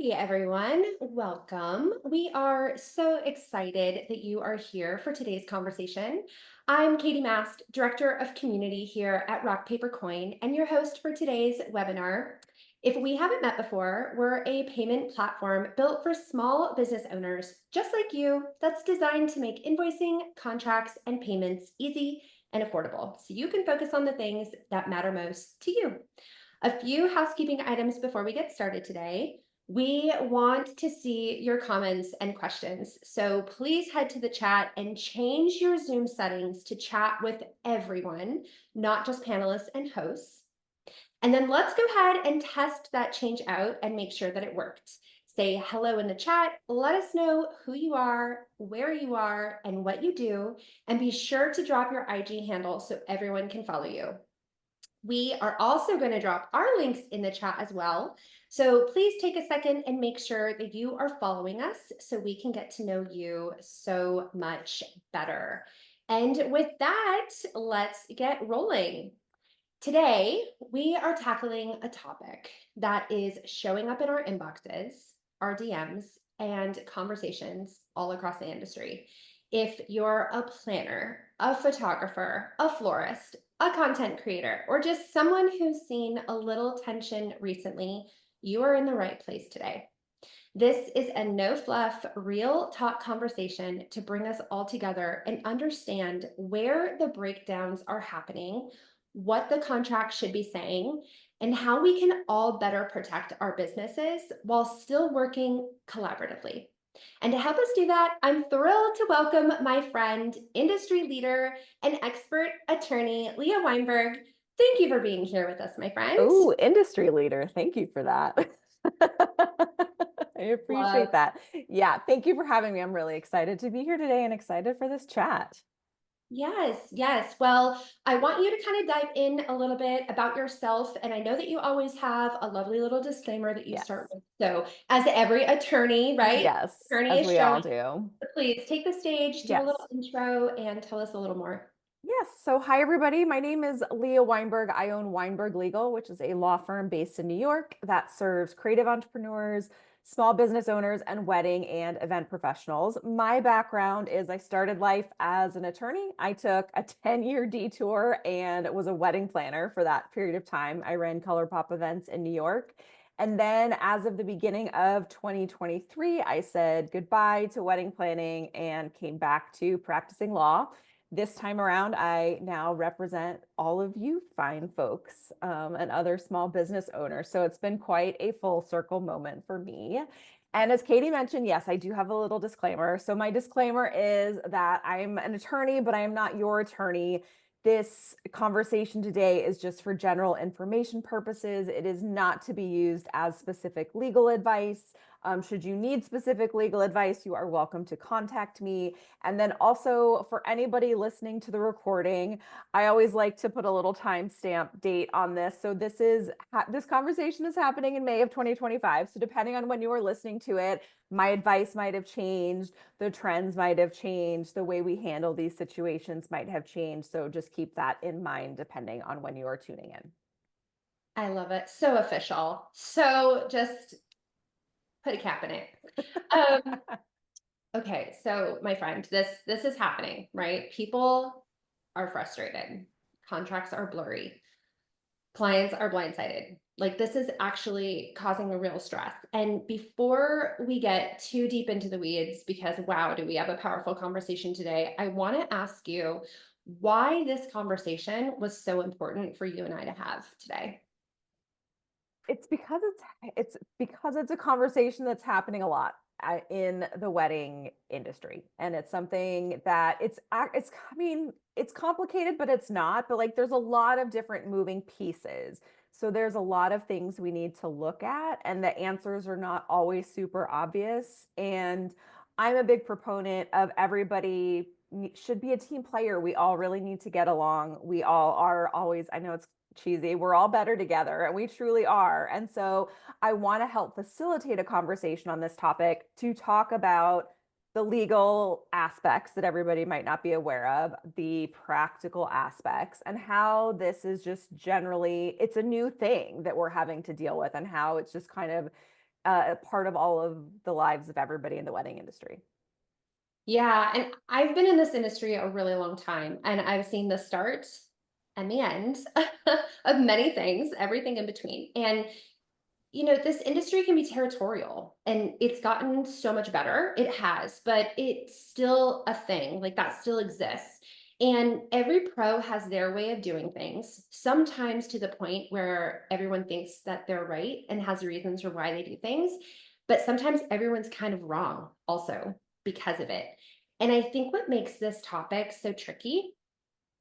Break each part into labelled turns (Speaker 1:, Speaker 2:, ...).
Speaker 1: Hey everyone, welcome. We are so excited that you are here for today's conversation. I'm Katie Mast, Director of Community here at Rock Paper Coin, and your host for today's webinar. If we haven't met before, we're a payment platform built for small business owners just like you that's designed to make invoicing, contracts, and payments easy and affordable so you can focus on the things that matter most to you. A few housekeeping items before we get started today. We want to see your comments and questions. So please head to the chat and change your Zoom settings to chat with everyone, not just panelists and hosts. And then let's go ahead and test that change out and make sure that it worked. Say hello in the chat. Let us know who you are, where you are, and what you do. And be sure to drop your IG handle so everyone can follow you. We are also going to drop our links in the chat as well. So please take a second and make sure that you are following us so we can get to know you so much better. And with that, let's get rolling. Today, we are tackling a topic that is showing up in our inboxes, our DMs, and conversations all across the industry. If you're a planner, a photographer, a florist, a content creator, or just someone who's seen a little tension recently, you are in the right place today. This is a no fluff, real talk conversation to bring us all together and understand where the breakdowns are happening, what the contract should be saying, and how we can all better protect our businesses while still working collaboratively. And to help us do that, I'm thrilled to welcome my friend, industry leader, and expert attorney, Leah Weinberg. Thank you for being here with us, my friend.
Speaker 2: Oh, industry leader. Thank you for that. I appreciate that. Yeah, thank you for having me. I'm really excited to be here today and excited for this chat.
Speaker 1: Yes. Well, I want you to kind of dive in a little bit about yourself. And I know that you always have a lovely little disclaimer that you
Speaker 2: Yes.
Speaker 1: start with. So, as every attorney, right?
Speaker 2: Yes,
Speaker 1: Attorney
Speaker 2: as
Speaker 1: is
Speaker 2: we all
Speaker 1: showing.
Speaker 2: do.
Speaker 1: Please take the stage, do a
Speaker 2: Yes.
Speaker 1: little intro, and tell us a little more.
Speaker 2: Yes. So, hi, everybody. My name is Leah Weinberg. I own Weinberg Legal, which is a law firm based in New York that serves creative entrepreneurs, small business owners, and wedding and event professionals. My background is I started life as an attorney. I took a 10-year detour and was a wedding planner for that period of time. I ran ColourPop events in New York. And then as of the beginning of 2023, I said goodbye to wedding planning and came back to practicing law. This time around, I now represent all of you fine folks and other small business owners. So it's been quite a full circle moment for me. And as Katie mentioned, yes, I do have a little disclaimer. So my disclaimer is that I'm an attorney, but I am not your attorney. This conversation today is just for general information purposes. It is not to be used as specific legal advice. Should you need specific legal advice, you are welcome to contact me. And then also for anybody listening to the recording, I always like to put a little timestamp date on this. So this conversation is happening in May of 2025. So depending on when you are listening to it, my advice might have changed, the trends might have changed, the way we handle these situations might have changed. So just keep that in mind depending on when you are tuning in.
Speaker 1: I love it. So official. So just put a cap in it. Okay, so my friend, this is happening, right? People are frustrated. Contracts are blurry. Clients are blindsided. Like this is actually causing a real stress. And before we get too deep into the weeds, because wow, do we have a powerful conversation today, I want to ask you why this conversation was so important for you and I to have today.
Speaker 2: It's because it's a conversation that's happening a lot in the wedding industry, and it's something that it's complicated, but it's not. But like, there's a lot of different moving pieces, so there's a lot of things we need to look at, and the answers are not always super obvious. And I'm a big proponent of everybody should be a team player. We all really need to get along. We all are always, I know it's cheesy, we're all better together, and we truly are. And so I want to help facilitate a conversation on this topic to talk about the legal aspects that everybody might not be aware of, the practical aspects, and how this is just generally, it's a new thing that we're having to deal with, and how it's just kind of a part of all of the lives of everybody in the wedding industry.
Speaker 1: Yeah, and I've been in this industry a really long time, and I've seen the start and the end of many things, everything in between. And this industry can be territorial and it's gotten so much better. It has, but it's still a thing. Like that still exists. And every pro has their way of doing things, sometimes to the point where everyone thinks that they're right and has reasons for why they do things. But sometimes everyone's kind of wrong also because of it. And I think what makes this topic so tricky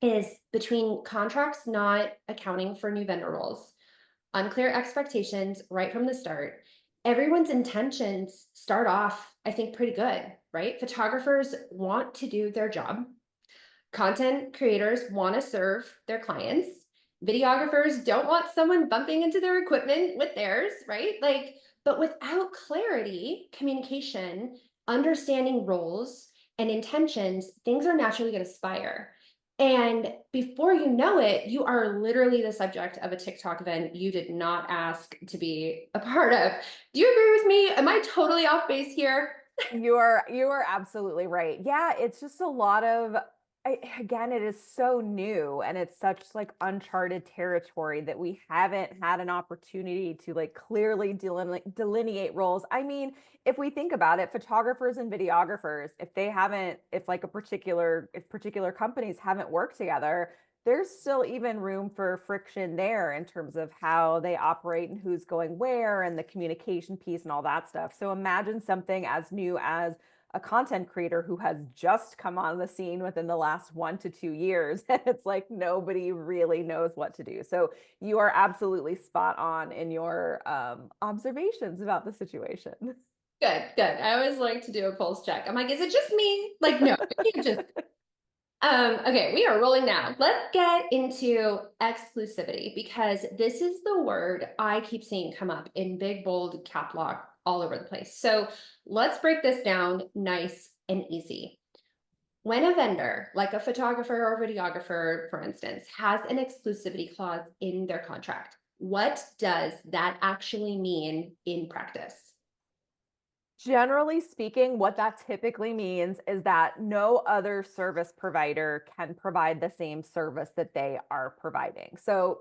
Speaker 1: is between contracts not accounting for new vendor roles, unclear expectations right from the start. Everyone's intentions start off, I think, pretty good, right? Photographers want to do their job. Content creators want to serve their clients. Videographers don't want someone bumping into their equipment with theirs, right? Like, but without clarity, communication, understanding roles and intentions, things are naturally going to spire. And before you know it, you are literally the subject of a TikTok event you did not ask to be a part of. Do you agree with me? Am I totally off base here?
Speaker 2: You are absolutely right. Yeah, it's just a lot of again, it is so new and it's such like uncharted territory that we haven't had an opportunity to like clearly delineate roles. I mean, if we think about it, photographers and videographers, if like if particular companies haven't worked together, there's still even room for friction there in terms of how they operate and who's going where and the communication piece and all that stuff. So imagine something as new as a content creator who has just come on the scene within the last 1 to 2 years. And it's like nobody really knows what to do. So you are absolutely spot on in your observations about the situation.
Speaker 1: Good, good. I always like to do a pulse check. I'm like, is it just me? Like, no, it can't just okay, we are rolling now. Let's get into exclusivity because this is the word I keep seeing come up in big, bold cap lock all over the place. So let's break this down nice and easy. When a vendor, like a photographer or videographer, for instance, has an exclusivity clause in their contract, what does that actually mean in practice?
Speaker 2: Generally speaking, what that typically means is that no other service provider can provide the same service that they are providing. So,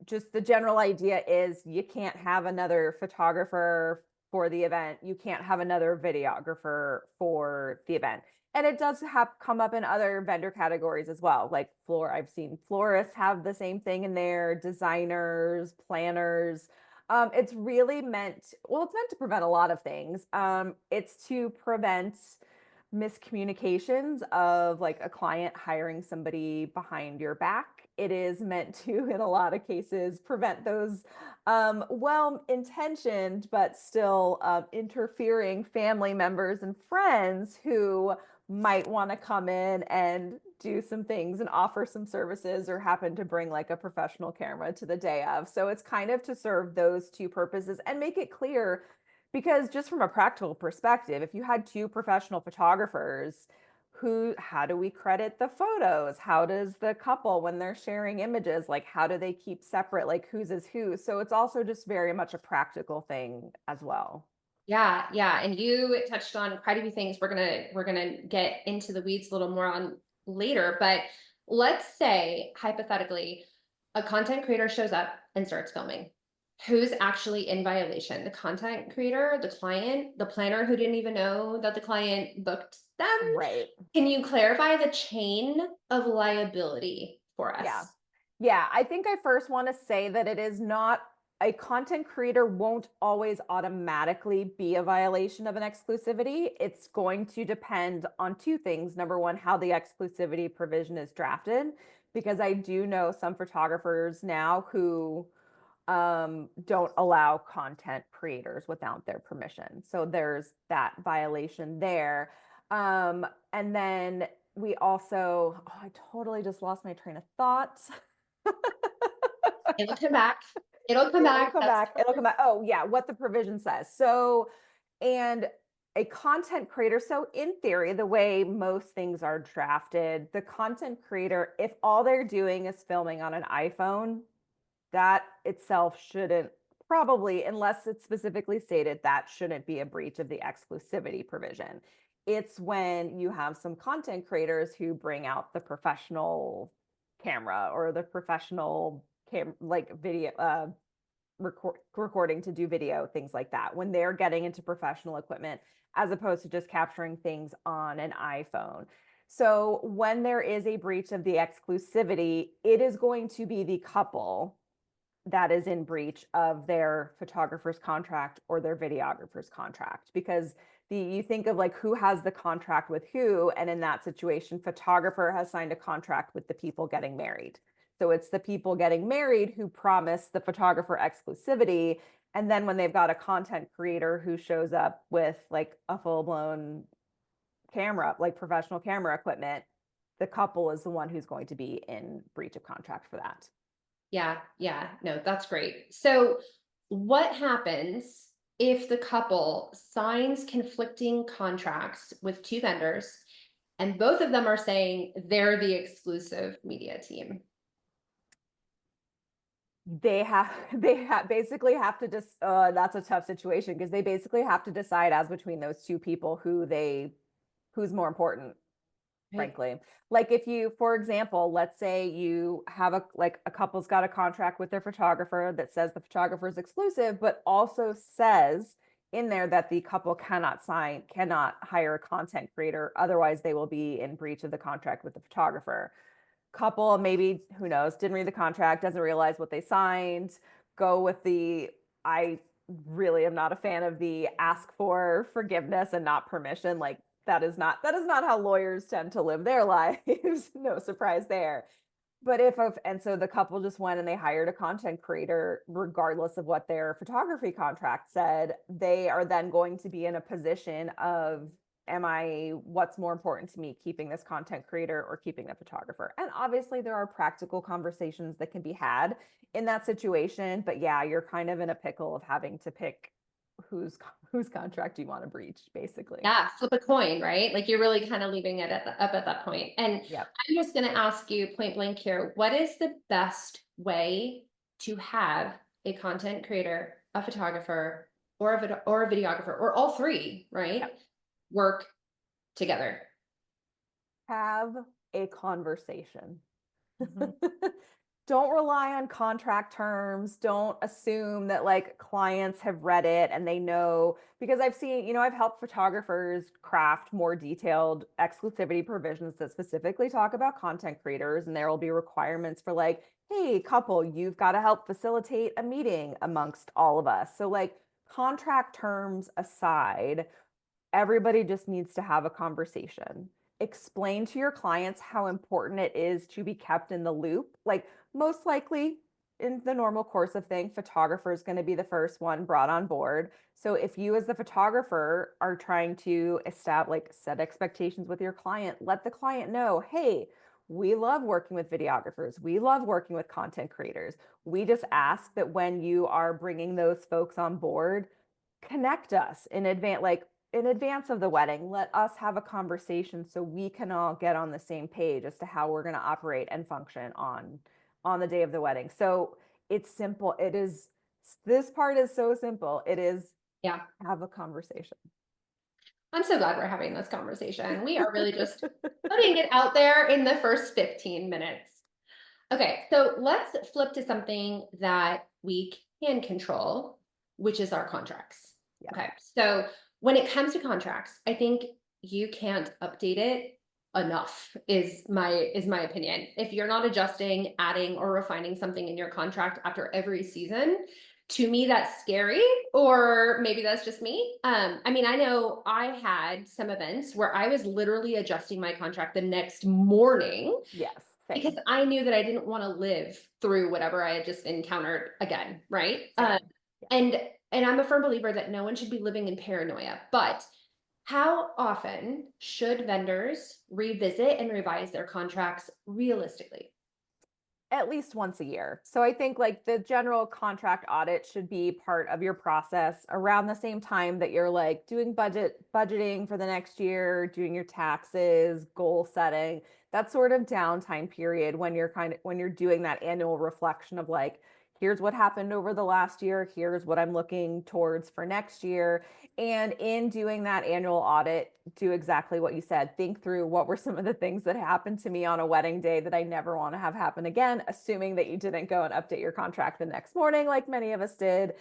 Speaker 2: just the general idea is you can't have another photographer for the event, you can't have another videographer for the event. And it does have come up in other vendor categories as well. Like I've seen florists have the same thing in there, designers, planners, it's really it's meant to prevent a lot of things. It's to prevent miscommunications of like a client hiring somebody behind your back. It is meant to, in a lot of cases, prevent those well-intentioned but still interfering family members and friends who might want to come in and do some things and offer some services or happen to bring like a professional camera to the day of. So it's kind of to serve those two purposes and make it clear because just from a practical perspective, if you had two professional photographers, how do we credit the photos? How does the couple, when they're sharing images, like how do they keep separate, like whose is who? So it's also just very much a practical thing as well.
Speaker 1: Yeah, yeah. And you touched on quite a few things we're gonna get into the weeds a little more on later. But let's say hypothetically, a content creator shows up and starts filming. Who's actually in violation? The content creator, the client, the planner who didn't even know that the client booked them?
Speaker 2: Right.
Speaker 1: Can you clarify the chain of liability for
Speaker 2: Yeah.
Speaker 1: us?
Speaker 2: Yeah. I think I first want to say that it is not a content creator won't always automatically be a violation of an exclusivity. It's going to depend on two things. Number one, how the exclusivity provision is drafted, because I do know some photographers now who don't allow content creators without their permission. So there's that violation there. And then we also, oh, I totally just lost my train of thought.
Speaker 1: It'll come back. It'll come
Speaker 2: It'll
Speaker 1: back.
Speaker 2: come
Speaker 1: That's
Speaker 2: back. It'll come back. Oh, yeah, what the provision says. So, and a content creator, so in theory, the way most things are drafted, the content creator, if all they're doing is filming on an iPhone, that itself shouldn't Probably, unless it's specifically stated, that shouldn't be a breach of the exclusivity provision. It's when you have some content creators who bring out the professional camera or the professional like video recording to do video, things like that, when they're getting into professional equipment as opposed to just capturing things on an iPhone. So when there is a breach of the exclusivity, it is going to be the couple that is in breach of their photographer's contract or their videographer's contract, because you think of like who has the contract with who, and in that situation photographer has signed a contract with the people getting married. So it's the people getting married who promise the photographer exclusivity, and then when they've got a content creator who shows up with like a full-blown camera, like professional camera equipment, the couple is the one who's going to be in breach of contract for that.
Speaker 1: Yeah, yeah. No, that's great. So, what happens if the couple signs conflicting contracts with two vendors and both of them are saying they're the exclusive media team?
Speaker 2: Basically have to just that's a tough situation because they basically have to decide as between those two people who's more important,
Speaker 1: Right.
Speaker 2: frankly. Like if you, for example, let's say you have a couple's got a contract with their photographer that says the photographer is exclusive, but also says in there that the couple cannot hire a content creator, otherwise they will be in breach of the contract with the photographer. Couple, maybe, who knows, didn't read the contract, doesn't realize what they signed, go with the, I really am not a fan of the ask for forgiveness and not permission. Like that is not how lawyers tend to live their lives. No surprise there. But and so the couple just went and they hired a content creator, regardless of what their photography contract said, they are then going to be in a position of, what's more important to me, keeping this content creator or keeping the photographer? And obviously there are practical conversations that can be had in that situation. But yeah, you're kind of in a pickle of having to pick whose whose contract you want to breach, basically.
Speaker 1: Yeah, flip a coin, right? Like you're really kind of leaving it up at that point. And
Speaker 2: Yep.
Speaker 1: I'm just going to ask you point blank here, what is the best way to have a content creator, a photographer, or a videographer, or all three, right?
Speaker 2: Yep.
Speaker 1: Work together.
Speaker 2: Have a conversation.
Speaker 1: Mhm.
Speaker 2: Don't rely on contract terms. Don't assume that like clients have read it and they know, because I've seen, I've helped photographers craft more detailed exclusivity provisions that specifically talk about content creators. And there will be requirements for like, hey, couple, you've got to help facilitate a meeting amongst all of us. So like contract terms aside, everybody just needs to have a conversation. Explain to your clients how important it is to be kept in the loop. Like most likely in the normal course of things, photographer is going to be the first one brought on board. So if you as the photographer are trying to set expectations with your client, let the client know, hey, we love working with videographers. We love working with content creators. We just ask that when you are bringing those folks on board, connect us in advance, like in advance of the wedding. Let us have a conversation so we can all get on the same page as to how we're going to operate and function on the day of the wedding. So it's simple. This part is so simple. It is,
Speaker 1: Yeah.
Speaker 2: have a conversation.
Speaker 1: I'm so glad we're having this conversation. We are really just putting it out there in the first 15 minutes. Okay, so let's flip to something that we can control, which is our contracts.
Speaker 2: Yeah.
Speaker 1: Okay, so when it comes to contracts, I think you can't update it enough is my opinion. If you're not adjusting, adding, or refining something in your contract after every season, to me that's scary, or maybe that's just me. I mean, I know I had some events where I was literally adjusting my contract the next morning
Speaker 2: Yes.
Speaker 1: because
Speaker 2: Same.
Speaker 1: I knew that I didn't want to live through whatever I had just encountered again, right?
Speaker 2: Same. Yeah.
Speaker 1: And I'm a firm believer that no one should be living in paranoia. But how often should vendors revisit and revise their contracts realistically?
Speaker 2: At least once a year. So I think like the general contract audit should be part of your process around the same time that you're like doing budgeting for the next year, doing your taxes, goal setting. That sort of downtime period when you're doing that annual reflection of like, here's what happened over the last year. Here's what I'm looking towards for next year. And in doing that annual audit, do exactly what you said. Think through what were some of the things that happened to me on a wedding day that I never want to have happen again, assuming that you didn't go and update your contract the next morning, like many of us did.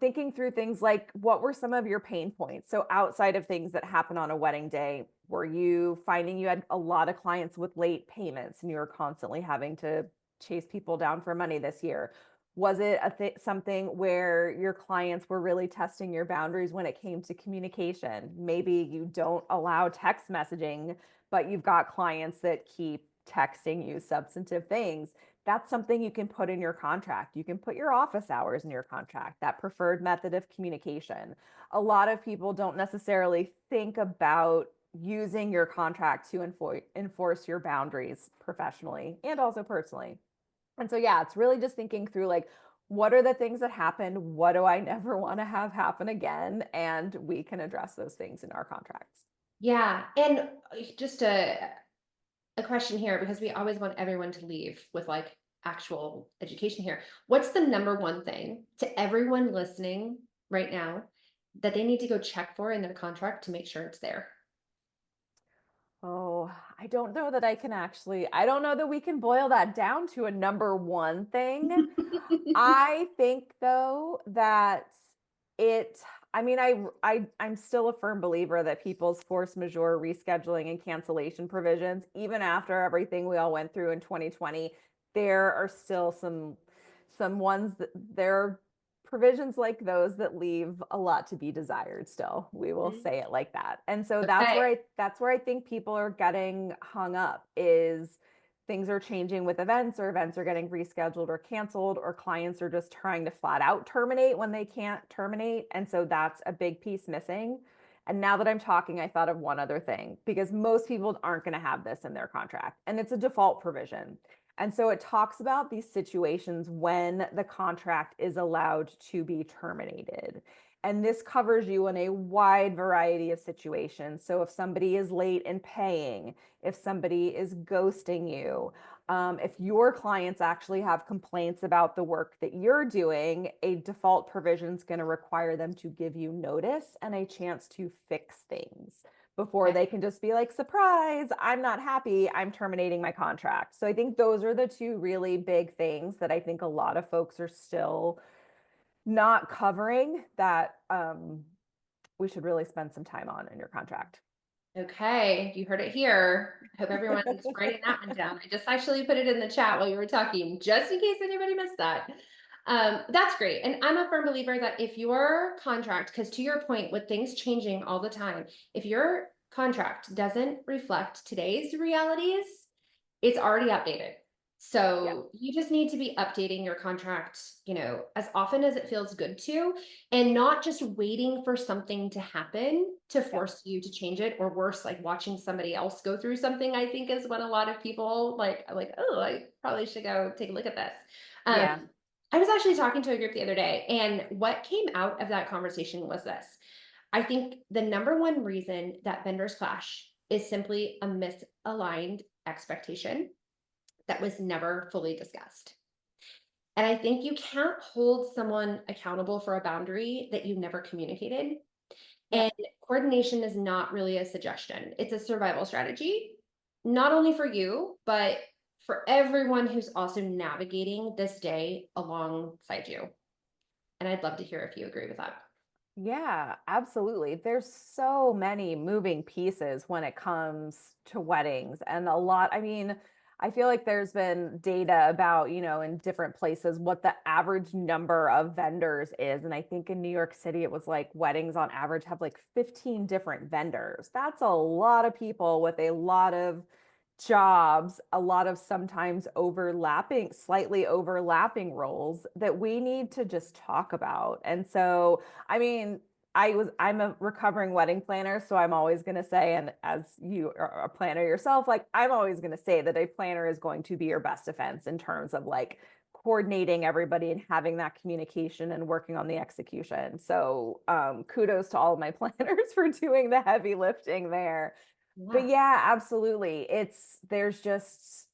Speaker 2: Thinking through things like what were some of your pain points? So outside of things that happen on a wedding day, were you finding you had a lot of clients with late payments and you were constantly having to chase people down for money this year? Was it something where your clients were really testing your boundaries when it came to communication? Maybe you don't allow text messaging, but you've got clients that keep texting you substantive things. That's something you can put in your contract. You can put your office hours in your contract, that preferred method of communication. A lot of people don't necessarily think about using your contract to enforce your boundaries professionally and also personally. And so, yeah, it's really just thinking through like, what are the things that happened? What do I never want to have happen again? And we can address those things in our contracts.
Speaker 1: Yeah. And just a question here, because we always want everyone to leave with like actual education here. What's the number one thing to everyone listening right now that they need to go check for in their contract to make sure it's there?
Speaker 2: Oh, I don't know that I don't know that we can boil that down to a number one thing. I think though that it, I mean, I'm still a firm believer that people's force majeure rescheduling and cancellation provisions, even after everything we all went through in 2020, there are still some ones that there are provisions like those that leave a lot to be desired still. We will
Speaker 1: Mhm.
Speaker 2: say it like that. And so
Speaker 1: Okay.
Speaker 2: that's where I think people are getting hung up is things are changing with events or events are getting rescheduled or canceled or clients are just trying to flat out terminate when they can't terminate. And so that's a big piece missing. And now that I'm talking, I thought of one other thing because most people aren't going to have this in their contract and it's a default provision. And so it talks about these situations when the contract is allowed to be terminated. And this covers you in a wide variety of situations. So if somebody is late in paying, if somebody is ghosting you, if your clients actually have complaints about the work that you're doing, a default provision is going to require them to give you notice and a chance to fix things before
Speaker 1: Okay.
Speaker 2: they can just be like, surprise, I'm not happy, I'm terminating my contract. So I think those are the two really big things that I think a lot of folks are still not covering that we should really spend some time on in your contract.
Speaker 1: Okay, you heard it here. Hope everyone's writing that one down. I just actually put it in the chat while you were talking, just in case anybody missed that. That's great. And I'm a firm believer that if your contract, because to your point, with things changing all the time, if your contract doesn't reflect today's realities, it's already outdated.
Speaker 2: Yeah.
Speaker 1: So you just need to be updating your contract, as often as it feels good to, and not just waiting for something to happen to
Speaker 2: Yeah.
Speaker 1: force you to change it, or worse, like watching somebody else go through something, I think is what a lot of people like, oh, I probably should go take a look at this.
Speaker 2: Yeah.
Speaker 1: I was actually talking to a group the other day, and what came out of that conversation was this. I think the number one reason that vendors clash is simply a misaligned expectation that was never fully discussed. And I think you can't hold someone accountable for a boundary that you never communicated. And
Speaker 2: Yep.
Speaker 1: coordination is not really a suggestion, it's a survival strategy, not only for you, but for everyone who's also navigating this day alongside you. And I'd love to hear if you agree with that.
Speaker 2: Yeah, absolutely. There's so many moving pieces when it comes to weddings, and a lot. I mean, I feel like there's been data about, in different places what the average number of vendors is. And I think in New York City, it was like weddings on average have like 15 different vendors. That's a lot of people with a lot of jobs, a lot of sometimes overlapping, slightly overlapping roles that we need to just talk about. And so, I mean, I'm a recovering wedding planner, so I'm always going to say, and as you are a planner yourself, like I'm always going to say that a planner is going to be your best defense in terms of like coordinating everybody and having that communication and working on the execution. So kudos to all of my planners for doing the heavy lifting there. But
Speaker 1: Yeah.
Speaker 2: yeah, absolutely. There's just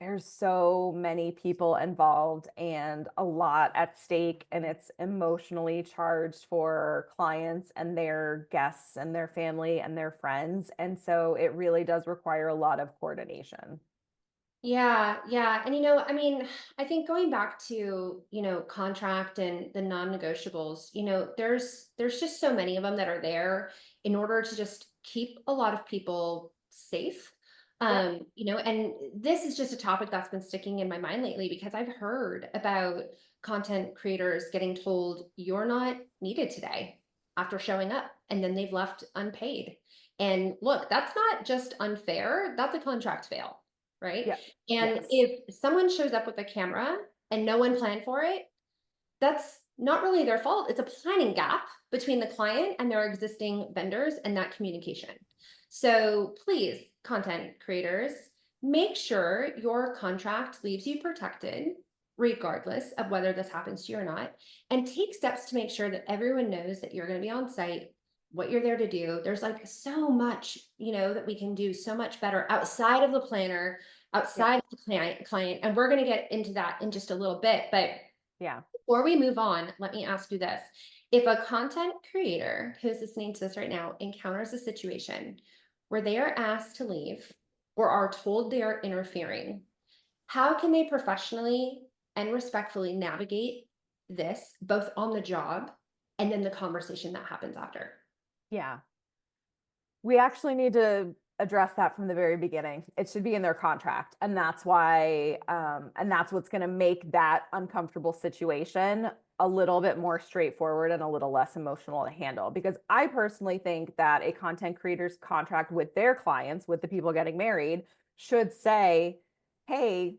Speaker 2: There's so many people involved and a lot at stake, and it's emotionally charged for clients and their guests and their family and their friends. And so it really does require a lot of coordination.
Speaker 1: Yeah, yeah. And I mean, I think going back to, contract and the non-negotiables, there's just so many of them that are there in order to just keep a lot of people safe.
Speaker 2: Yep.
Speaker 1: And this is just a topic that's been sticking in my mind lately because I've heard about content creators getting told you're not needed today after showing up, and then they've left unpaid. And look, that's not just unfair, that's a contract fail, right?
Speaker 2: Yep.
Speaker 1: And
Speaker 2: Yes.
Speaker 1: if someone shows up with a camera and no one planned for it, that's not really their fault. It's a planning gap between the client and their existing vendors and that communication. So please, content creators, make sure your contract leaves you protected, regardless of whether this happens to you or not, and take steps to make sure that everyone knows that you're going to be on site, what you're there to do. There's like so much, that we can do so much better outside of the planner,
Speaker 2: Yep.
Speaker 1: outside of the client, and we're going to get into that in just a little bit. But
Speaker 2: Yeah.
Speaker 1: before we move on, let me ask you this. If a content creator who's listening to this right now encounters a situation where they are asked to leave or are told they are interfering, how can they professionally and respectfully navigate this, both on the job and then the conversation that happens after?
Speaker 2: Yeah. We actually need to address that from the very beginning. It should be in their contract. And that's why, and that's what's going to make that uncomfortable situation a little bit more straightforward and a little less emotional to handle. Because I personally think that a content creator's contract with their clients, with the people getting married, should say, hey,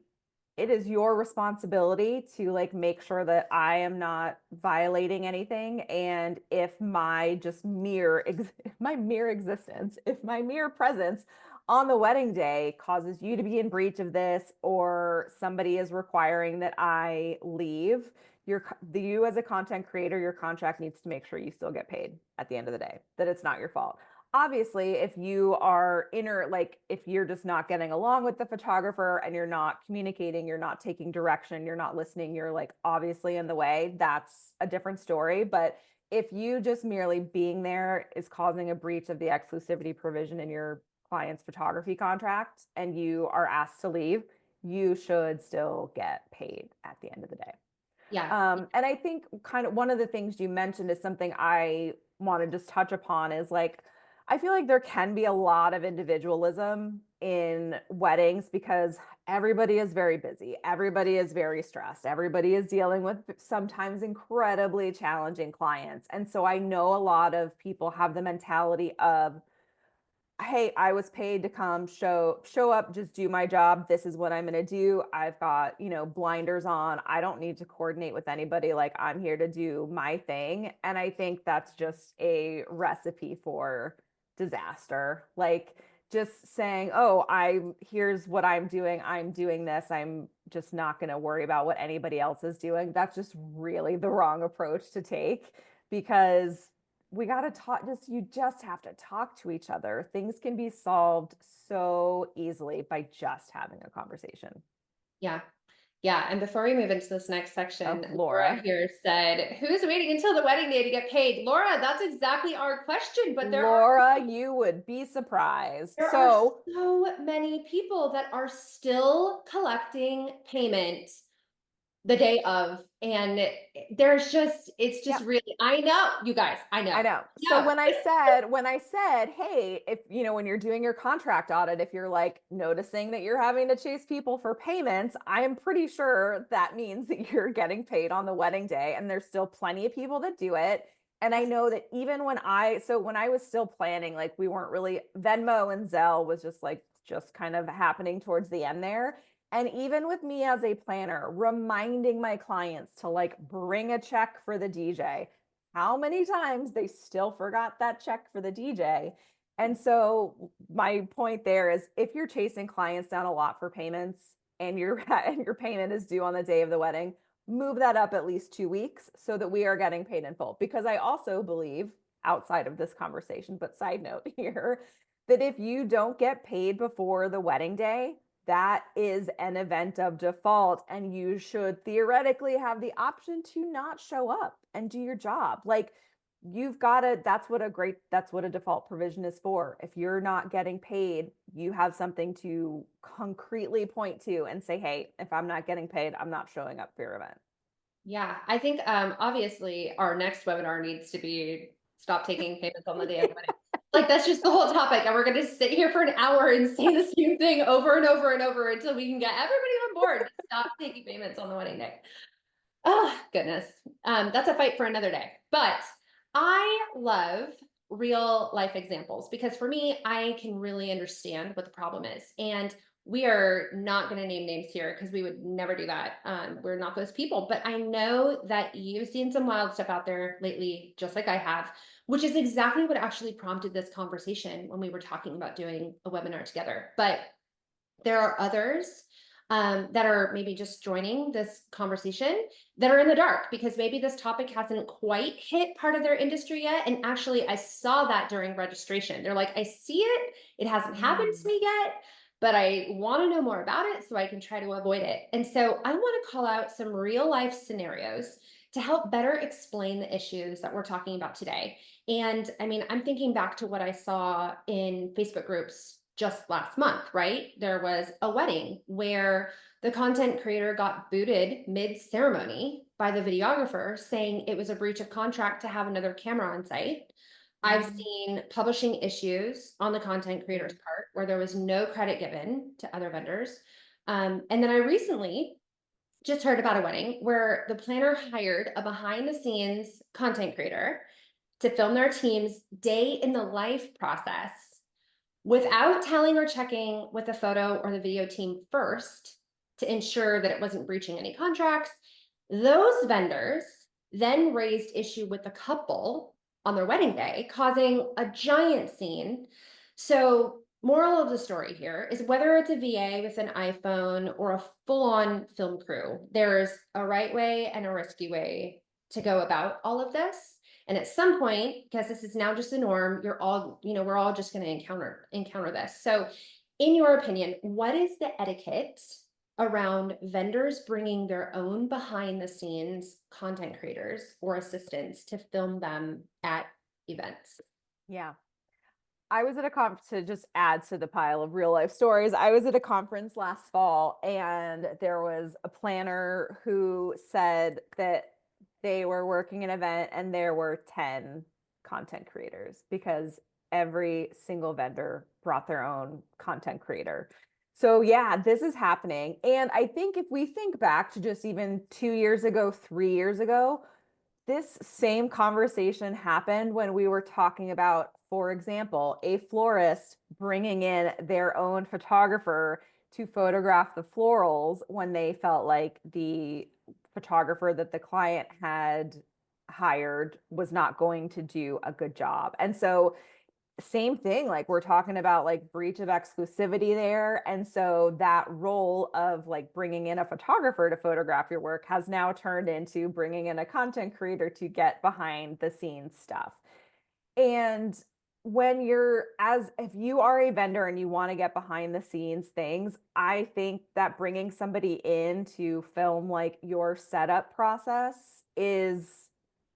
Speaker 2: it is your responsibility to like make sure that I am not violating anything. And if my just my mere existence, if my mere presence on the wedding day causes you to be in breach of this, or somebody is requiring that I leave, you as a content creator, your contract needs to make sure you still get paid at the end of the day, that it's not your fault. Obviously, if you are like if you're just not getting along with the photographer and you're not communicating, you're not taking direction, you're not listening, you're like obviously in the way, that's a different story. But if you just merely being there is causing a breach of the exclusivity provision in your client's photography contract and you are asked to leave, you should still get paid at the end of the day.
Speaker 1: Yeah.
Speaker 2: And I think kind of one of the things you mentioned is something I want to just touch upon is like, I feel like there can be a lot of individualism in weddings because everybody is very busy. Everybody is very stressed. Everybody is dealing with sometimes incredibly challenging clients. And so I know a lot of people have the mentality of, hey, I was paid to come show up, just do my job. This is what I'm going to do. I've got, blinders on. I don't need to coordinate with anybody. Like I'm here to do my thing. And I think that's just a recipe for disaster. Like just saying, "Oh, here's what I'm doing. I'm doing this. I'm just not going to worry about what anybody else is doing." That's just really the wrong approach to take because we got to talk, you just have to talk to each other. Things can be solved so easily by just having a conversation.
Speaker 1: Yeah. Yeah. And before we move into this next
Speaker 2: Oh,
Speaker 1: section, Laura
Speaker 2: Laura.
Speaker 1: here said, who's waiting until the wedding day to get paid? Laura, that's exactly our question, but
Speaker 2: Laura, you would be surprised.
Speaker 1: there are
Speaker 2: So,
Speaker 1: so many people that are still collecting payment the day of. And it's just
Speaker 2: yeah,
Speaker 1: really, I know, you guys, I
Speaker 2: I
Speaker 1: know.
Speaker 2: know. So
Speaker 1: No.
Speaker 2: when I said, hey, if when you're doing your contract audit, if you're like noticing that you're having to chase people for payments, I am pretty sure that means that you're getting paid on the wedding day. And there's still plenty of people that do it. And I know that even when I was still planning, like we weren't really Venmo and Zelle was just kind of happening towards the end there. And even with me as a planner, reminding my clients to like bring a check for the DJ, how many times they still forgot that check for the DJ. And so my point there is if you're chasing clients down a lot for payments and and your payment is due on the day of the wedding, move that up at least 2 weeks so that we are getting paid in full. Because I also believe outside of this conversation, but side note here, that if you don't get paid before the wedding day, that is an event of default, and you should theoretically have the option to not show up and do your job. Like, you've got to, that's what a default provision is for. If you're not getting paid, you have something to concretely point to and say, hey, if I'm not getting paid, I'm not showing up for your event.
Speaker 1: Yeah, I think obviously our next webinar needs to be stop taking payments on the day of the wedding. Like that's just the whole topic, and we're going to sit here for an hour and say the same thing over and over and over until we can get everybody on board to stop taking payments on the wedding day. Oh, goodness. That's a fight for another day. But I love real life examples because for me, I can really understand what the problem is. And we are not going to name names here because we would never do that. We're not those people. But I know that you've seen some wild stuff out there lately, just like I have, which is exactly what actually prompted this conversation when we were talking about doing a webinar together. But there are others that are maybe just joining this conversation that are in the dark because maybe this topic hasn't quite hit part of their industry yet. And actually, I saw that during registration. They're like, I see it. It hasn't happened to me yet, but I want to know more about it so I can try to avoid it. And so I want to call out some real life scenarios to help better explain the issues that we're talking about today. And I mean, I'm thinking back to what I saw in Facebook groups just last month, right? There was a wedding where the content creator got booted mid-ceremony by the videographer saying it was a breach of contract to have another camera on site. I've seen publishing issues on the content creator's part where there was no credit given to other vendors. And then I recently just heard about a wedding where the planner hired a behind the scenes content creator to film their team's day in the life process without telling or checking with the photo or the video team first to ensure that it wasn't breaching any contracts. Those vendors then raised issue with the couple on their wedding day, causing a giant scene. So, moral of the story here is whether it's a VA with an iPhone or a full-on film crew, there's a right way and a risky way to go about all of this. And at some point, because this is now just the norm, we're all just going to encounter this. So, in your opinion, what is the etiquette around vendors bringing their own behind the scenes content creators or assistants to film them at events?
Speaker 2: Yeah. I was at a conference, to just add to the pile of real life stories. I was at a conference last fall, and there was a planner who said that they were working an event and there were 10 content creators because every single vendor brought their own content creator. So yeah, this is happening. And I think if we think back to just even 2 years ago, 3 years ago, this same conversation happened when we were talking about, for example, a florist bringing in their own photographer to photograph the florals when they felt like the photographer that the client had hired was not going to do a good job. And so same thing, like we're talking about like breach of exclusivity there. And so that role of like bringing in a photographer to photograph your work has now turned into bringing in a content creator to get behind the scenes stuff. And when if you are a vendor and you want to get behind the scenes things, I think that bringing somebody in to film like your setup process is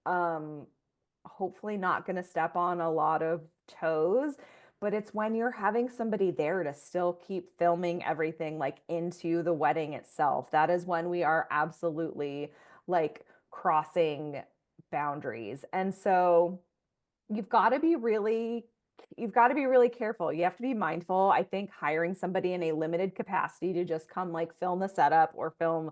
Speaker 2: hopefully not going to step on a lot of toes, but it's when you're having somebody there to still keep filming everything like into the wedding itself. That is when we are absolutely like crossing boundaries. And so you've got to be really careful. You have to be mindful. I think hiring somebody in a limited capacity to just come like film the setup or film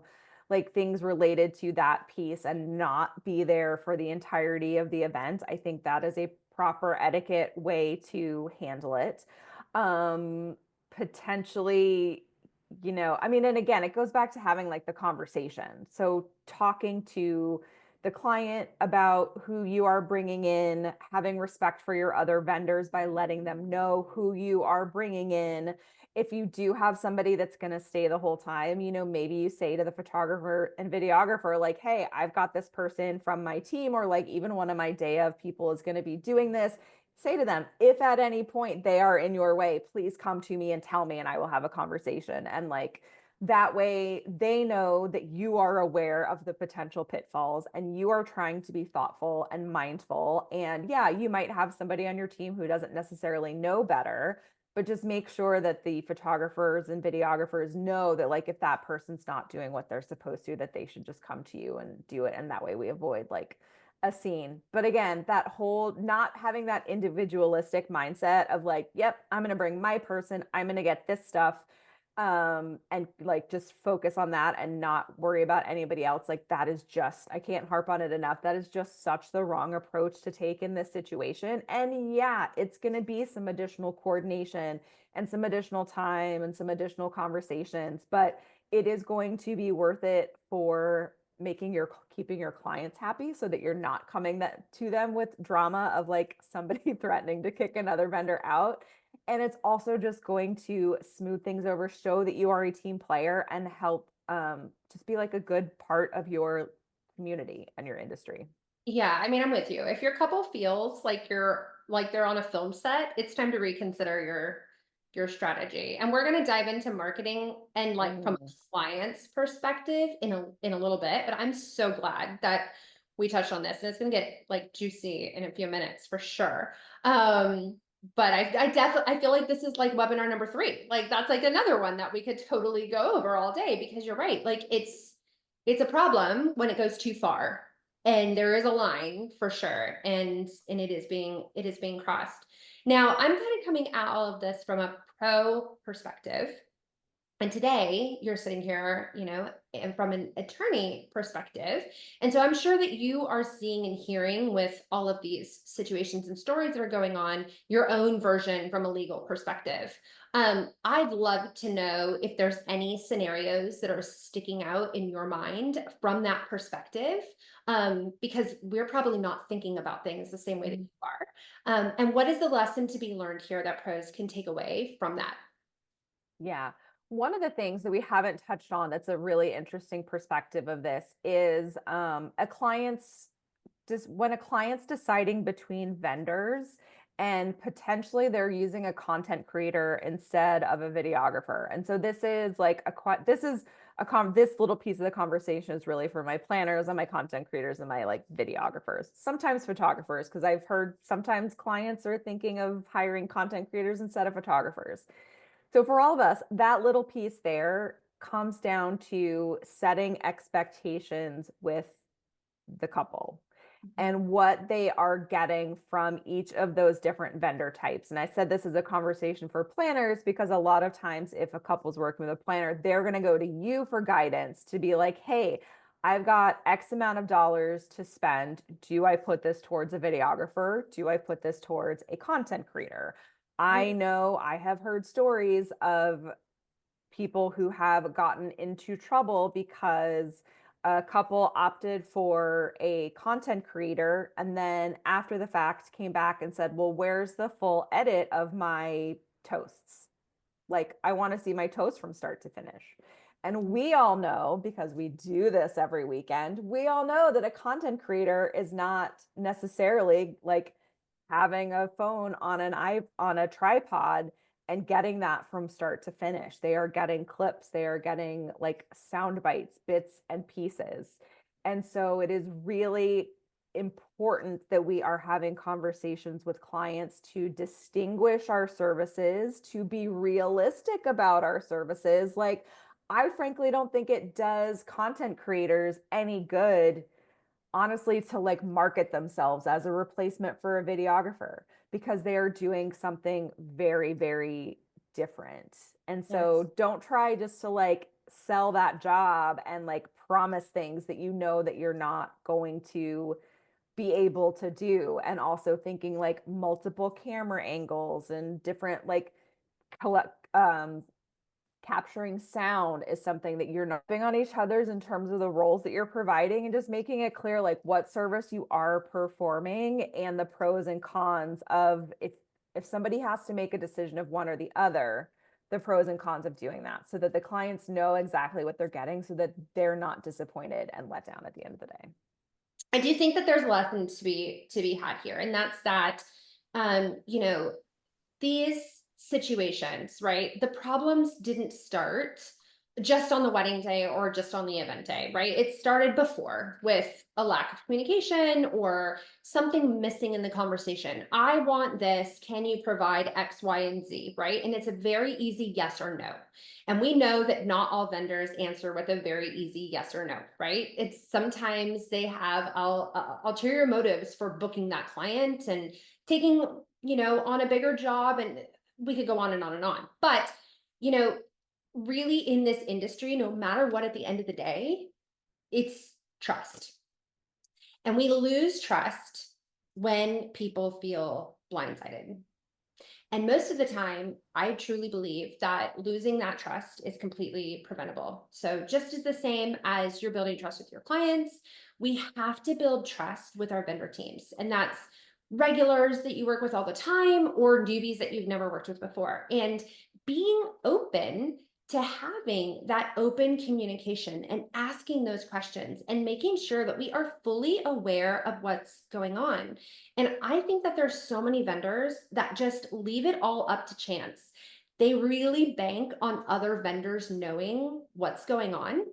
Speaker 2: like things related to that piece and not be there for the entirety of the event, I think that is a proper etiquette way to handle it. Potentially, I mean, and again, it goes back to having like the conversation. So talking to the client about who you are bringing in, having respect for your other vendors by letting them know who you are bringing in. If you do have somebody that's going to stay the whole time, maybe you say to the photographer and videographer, like, hey, I've got this person from my team, or like even one of my day of people is going to be doing this. say to them, if at any point they are in your way, please come to me and tell me, and I will have a conversation. And like that way, they know that you are aware of the potential pitfalls and you are trying to be thoughtful and mindful. And yeah, you might have somebody on your team who doesn't necessarily know better, but just make sure that the photographers and videographers know that, like, if that person's not doing what they're supposed to, that they should just come to you and do it. And that way we avoid like a scene. But again, that whole not having that individualistic mindset of like, yep, I'm going to bring my person, I'm going to get this stuff, and like just focus on that and not worry about anybody else. Like that is just, I can't harp on it enough. That is just such the wrong approach to take in this situation. And yeah, it's going to be some additional coordination and some additional time and some additional conversations, but it is going to be worth it for making your keeping your clients happy so that you're not coming that to them with drama of like somebody threatening to kick another vendor out. And it's also just going to smooth things over, show that you are a team player, and help just be like a good part of your community and your industry.
Speaker 1: Yeah, I mean, I'm with you. If your couple feels like they're on a film set, it's time to reconsider your strategy. And we're going to dive into marketing and like from a
Speaker 2: Mm.
Speaker 1: client's perspective in a little bit, but I'm so glad that we touched on this and it's going to get like juicy in a few minutes for sure. But I definitely I feel like this is like webinar number 3. Like that's like another one that we could totally go over all day because you're right. Like it's a problem when it goes too far, and there is a line for sure, and it is being crossed. Now I'm kind of coming at all of this from a pro perspective, and today you're sitting here, and from an attorney perspective. And so I'm sure that you are seeing and hearing with all of these situations and stories that are going on, your own version from a legal perspective. I'd love to know if there's any scenarios that are sticking out in your mind from that perspective, because we're probably not thinking about things the same way that you are. And what is the lesson to be learned here that pros can take away from that?
Speaker 2: Yeah. One of the things that we haven't touched on that's a really interesting perspective of this is a client's just when a client's deciding between vendors and potentially they're using a content creator instead of a videographer. And so this is like this little piece of the conversation is really for my planners and my content creators and my like videographers, sometimes photographers, because I've heard sometimes clients are thinking of hiring content creators instead of photographers. So for all of us, that little piece there comes down to setting expectations with the couple and what they are getting from each of those different vendor types. And I said this is a conversation for planners because a lot of times if a couple's working with a planner, they're going to go to you for guidance to be like, hey, I've got X amount of dollars to spend. Do I put this towards a videographer? Do I put this towards a content creator? I
Speaker 1: Right.
Speaker 2: know I have heard stories of people who have gotten into trouble because a couple opted for a content creator and then after the fact came back and said, well, where's the full edit of my toasts? Like, I want to see my toast from start to finish. And we all know, because we do this every weekend, we all know that a content creator is not necessarily like having a phone on on a tripod and getting that from start to finish. They are getting clips, they are getting like sound bites, bits and pieces. And so it is really important that we are having conversations with clients to distinguish our services, to be realistic about our services. Like, I frankly don't think it does content creators any good, honestly, to like market themselves as a replacement for a videographer because they are doing something very, very different. And
Speaker 1: Yes.
Speaker 2: so don't try just to like sell that job and like promise things that you know that you're not going to be able to do. And also thinking like multiple camera angles and different like collect capturing sound is something that you're not being on each other's in terms of the roles that you're providing, and just making it clear like what service you are performing and the pros and cons of if somebody has to make a decision of one or the other, the pros and cons of doing that so that the clients know exactly what they're getting so that they're not disappointed and let down at the end of the day.
Speaker 1: I do think that there's lessons to be had here, and that's that. you know, these situations, right? The problems didn't start just on the wedding day or just on the event day, right? It started before with a lack of communication or something missing in the conversation. I want this. Can you provide X, Y, and Z, right? And it's a very easy yes or no. And we know that not all vendors answer with a very easy yes or no, right? It's sometimes they have ulterior motives for booking that client and taking, on a bigger job, and we could go on and on and on. But, you know, really in this industry, no matter what, at the end of the day, it's trust. And we lose trust when people feel blindsided. And most of the time, I truly believe that losing that trust is completely preventable. So, just as the same as you're building trust with your clients, we have to build trust with our vendor teams. And that's regulars that you work with all the time or newbies that you've never worked with before. And being open to having that open communication and asking those questions and making sure that we are fully aware of what's going on. And I think that there's so many vendors that just leave it all up to chance. They really bank on other vendors knowing what's going on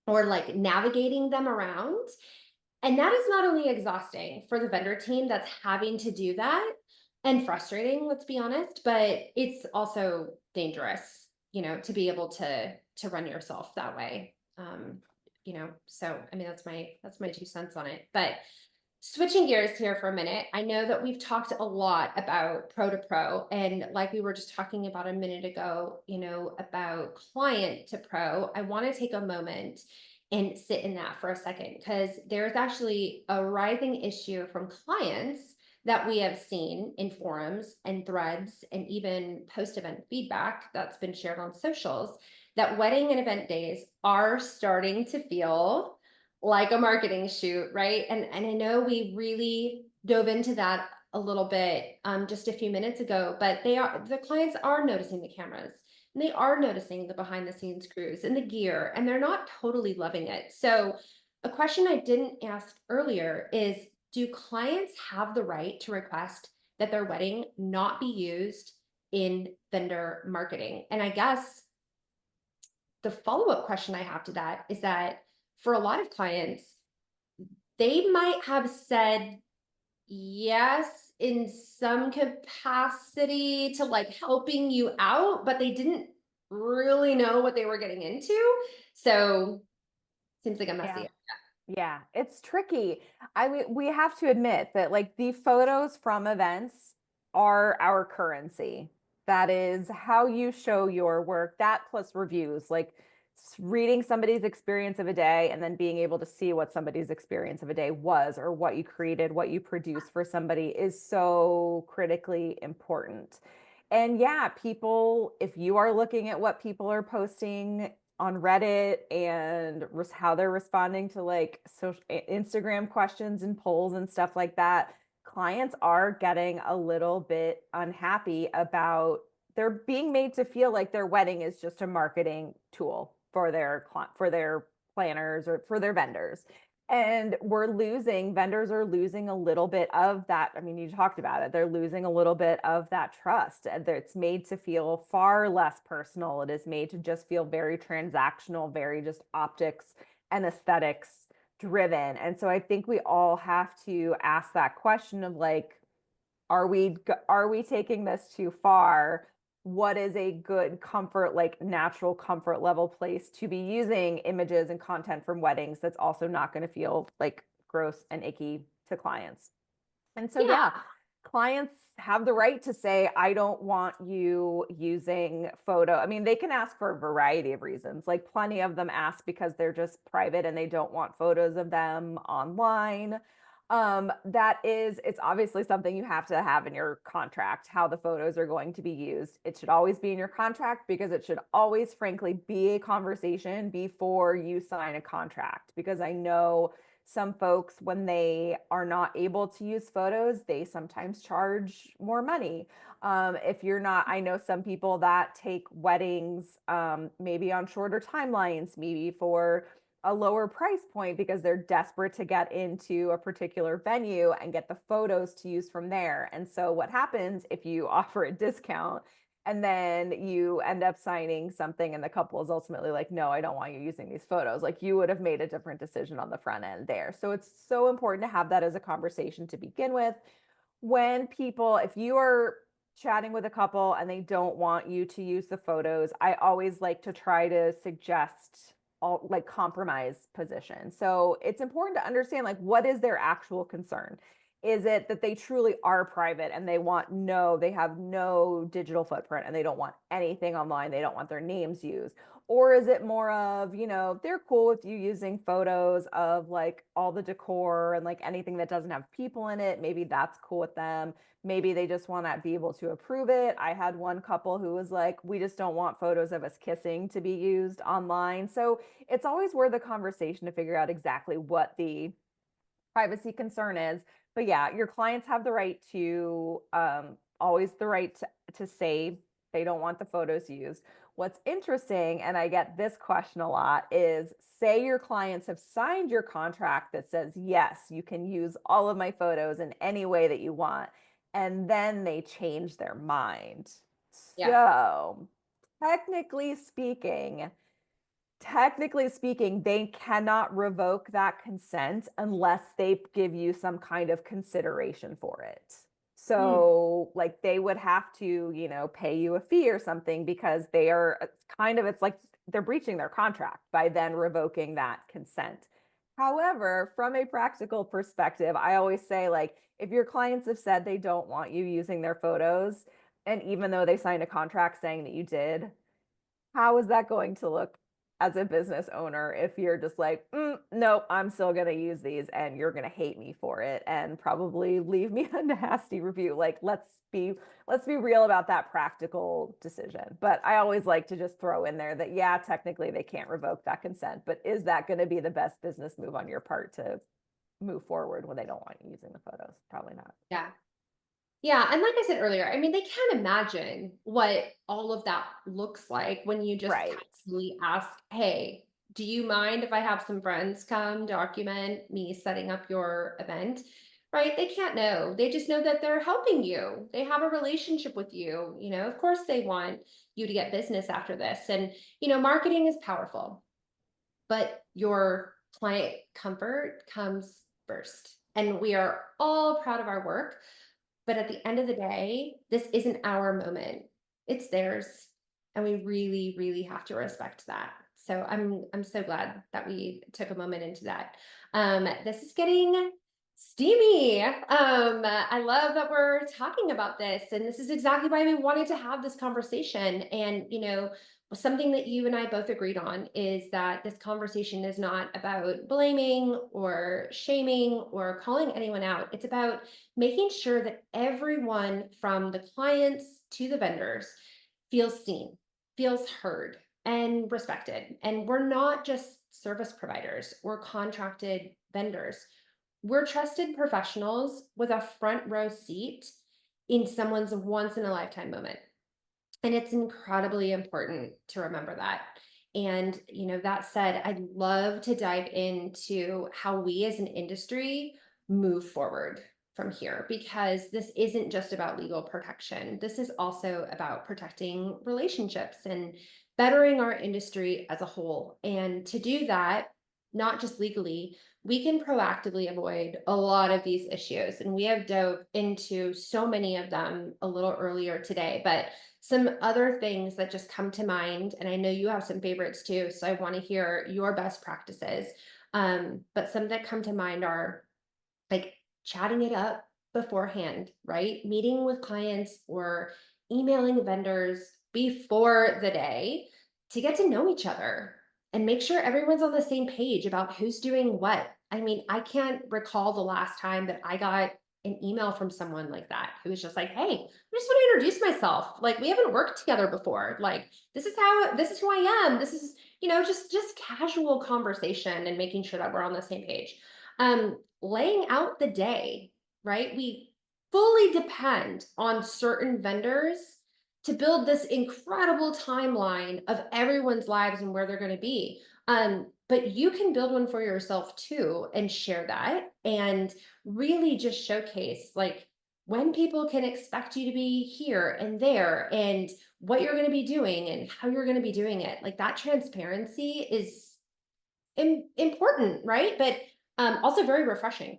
Speaker 1: or like navigating them around. And that is not only exhausting for the vendor team that's having to do that and frustrating, let's be honest, but it's also dangerous, to be able to run yourself that way. So I mean that's my 2 cents on it. But switching gears here for a minute, I know that we've talked a lot about pro to pro, and like we were just talking about a minute ago, about client to pro. I want to take a moment and sit in that for a second because there's actually a rising issue from clients that we have seen in forums and threads and even post-event feedback that's been shared on socials, that wedding and event days are starting to feel like a marketing shoot, right? And I know we really dove into that a little bit just a few minutes ago, but the clients are noticing the cameras and they are noticing the behind the scenes crews and the gear, and they're not totally loving it. So a question I didn't ask earlier is, do clients have the right to request that their wedding not be used in vendor marketing? And I guess the follow-up question I have to that is that for a lot of clients, they might have said yes in some capacity to like helping you out, but they didn't really know what they were getting into. So seems like a
Speaker 2: Yeah.
Speaker 1: messy.
Speaker 2: Yeah, it's tricky. We have to admit that like the photos from events are our currency. That is how you show your work. That plus reviews, like reading somebody's experience of a day and then being able to see what somebody's experience of a day was or what you created, what you produced for somebody is so critically important. And yeah, people, if you are looking at what people are posting on Reddit and how they're responding to like social Instagram questions and polls and stuff like that, clients are getting a little bit unhappy about they're being made to feel like their wedding is just a marketing tool for their planners or for their vendors. And vendors are losing a little bit of that. I mean, you talked about it. They're losing a little bit of that trust. And it's made to feel far less personal. It is made to just feel very transactional, very just optics and aesthetics driven. And so I think we all have to ask that question of like, are we taking this too far? What is a good comfort, like natural comfort level place to be using images and content from weddings that's also not going to feel like gross and icky to clients? And so,
Speaker 1: Yeah.
Speaker 2: yeah, clients have the right to say, I don't want you using photo. I mean, they can ask for a variety of reasons. Like plenty of them ask because they're just private and they don't want photos of them online. It's obviously something you have to have in your contract, how the photos are going to be used. It should always be in your contract because it should always, frankly, be a conversation before you sign a contract. Because I know some folks, when they are not able to use photos, they sometimes charge more money. If you're not, I know some people that take weddings maybe on shorter timelines, maybe for a lower price point because they're desperate to get into a particular venue and get the photos to use from there. And so what happens if you offer a discount and then you end up signing something and the couple is ultimately like, no, I don't want you using these photos. Like you would have made a different decision on the front end there. So it's so important to have that as a conversation to begin with. When people, if you are chatting with a couple and they don't want you to use the photos, I always like to try to suggest all like compromise position. So it's important to understand like what is their actual concern? Is it that they truly are private and they have no digital footprint and they don't want anything online, they don't want their names used? Or is it more of, they're cool with you using photos of like all the decor and like anything that doesn't have people in it? Maybe that's cool with them. Maybe they just want to be able to approve it. I had one couple who was like, we just don't want photos of us kissing to be used online. So it's always worth a conversation to figure out exactly what the privacy concern is. But yeah, your clients have the right to always the right to say they don't want the photos used. What's interesting, and I get this question a lot, is say your clients have signed your contract that says, yes, you can use all of my photos in any way that you want, and then they change their mind.
Speaker 1: Yeah.
Speaker 2: So, technically speaking, they cannot revoke that consent unless they give you some kind of consideration for it.
Speaker 1: Hmm.
Speaker 2: So, like, they would have to, pay you a fee or something because they are it's like they're breaching their contract by then revoking that consent. However, from a practical perspective, I always say, like, if your clients have said they don't want you using their photos, and even though they signed a contract saying that you did, how is that going to look as a business owner if you're just like, nope, I'm still going to use these and you're going to hate me for it and probably leave me a nasty review? Like, let's be real about that practical decision. But I always like to just throw in there that, yeah, technically they can't revoke that consent, but is that going to be the best business move on your part to move forward when they don't want you using the photos? Probably not.
Speaker 1: Yeah. Yeah, and like I said earlier, I mean, they can't imagine what all of that looks like when you just
Speaker 2: Right.
Speaker 1: casually ask, "Hey, do you mind if I have some friends come document me setting up your event?" Right? They can't know. They just know that they're helping you. They have a relationship with you. Of course they want you to get business after this. And, marketing is powerful, but your client comfort comes first. And we are all proud of our work, but at the end of the day, this isn't our moment. It's theirs. And we really, really have to respect that. So I'm so glad that we took a moment into that. This is getting steamy. I love that we're talking about this. And this is exactly why we wanted to have this conversation. And something that you and I both agreed on is that this conversation is not about blaming or shaming or calling anyone out. It's about making sure that everyone from the clients to the vendors feels seen, feels heard, and respected. And we're not just service providers or contracted vendors. We're trusted professionals with a front row seat in someone's once in a lifetime moment. And it's incredibly important to remember that. And, that said, I'd love to dive into how we as an industry move forward from here, because this isn't just about legal protection. This is also about protecting relationships and bettering our industry as a whole. And to do that, not just legally, we can proactively avoid a lot of these issues. And we have dove into so many of them a little earlier today, but some other things that just come to mind, and I know you have some favorites too, so I want to hear your best practices. But some that come to mind are like chatting it up beforehand, right? Meeting with clients or emailing vendors before the day to get to know each other and make sure everyone's on the same page about who's doing what. I mean, I can't recall the last time that I got an email from someone like that who was just like, "Hey, I just want to introduce myself. Like, we haven't worked together before. Like, this is who I am. This is, just casual conversation and making sure that we're on the same page." Laying out the day, right? We fully depend on certain vendors to build this incredible timeline of everyone's lives and where they're going to be. but you can build one for yourself too and share that and really just showcase like when people can expect you to be here and there and what you're going to be doing and how you're going to be doing it. Like that transparency is important, right? But also very refreshing.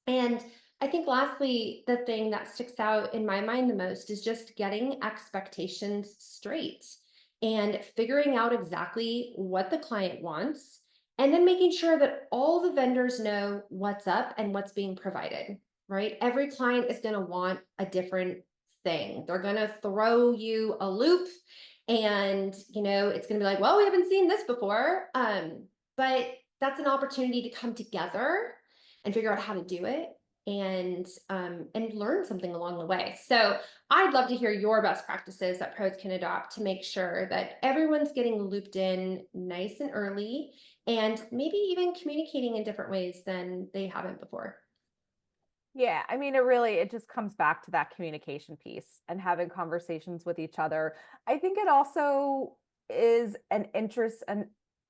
Speaker 1: And I think lastly, the thing that sticks out in my mind the most is just getting expectations straight and figuring out exactly what the client wants, and then making sure that all the vendors know what's up and what's being provided, right? Every client is going to want a different thing. They're going to throw you a loop and, it's going to be like, well, we haven't seen this before. But that's an opportunity to come together and figure out how to do it and learn something along the way. So I'd love to hear your best practices that pros can adopt to make sure that everyone's getting looped in nice and early and maybe even communicating in different ways than they haven't before.
Speaker 2: Yeah, I mean, it just comes back to that communication piece and having conversations with each other. I think it also is an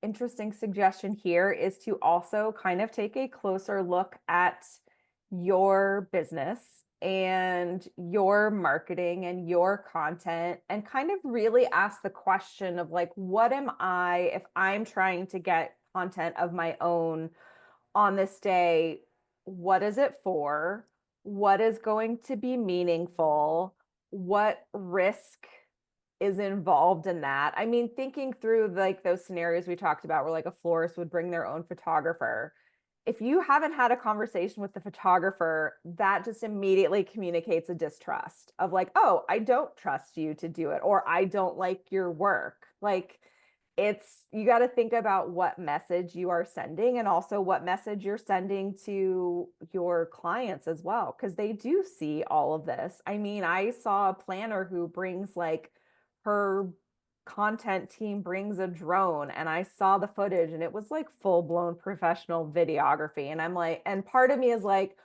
Speaker 2: interesting suggestion here is to also kind of take a closer look at your business and your marketing and your content and kind of really ask the question of like, what am I, if I'm trying to get content of my own on this day, what is it for? What is going to be meaningful? What risk is involved in that? I mean, thinking through like those scenarios we talked about where like a florist would bring their own photographer. If you haven't had a conversation with the photographer, that just immediately communicates a distrust of like, oh, I don't trust you to do it, or I don't like your work. Like, you got to think about what message you are sending and also what message you're sending to your clients as well, because they do see all of this. I mean, I saw a planner who brings like her content team brings a drone, and I saw the footage and it was like full blown professional videography. And I'm like, and part of me is like,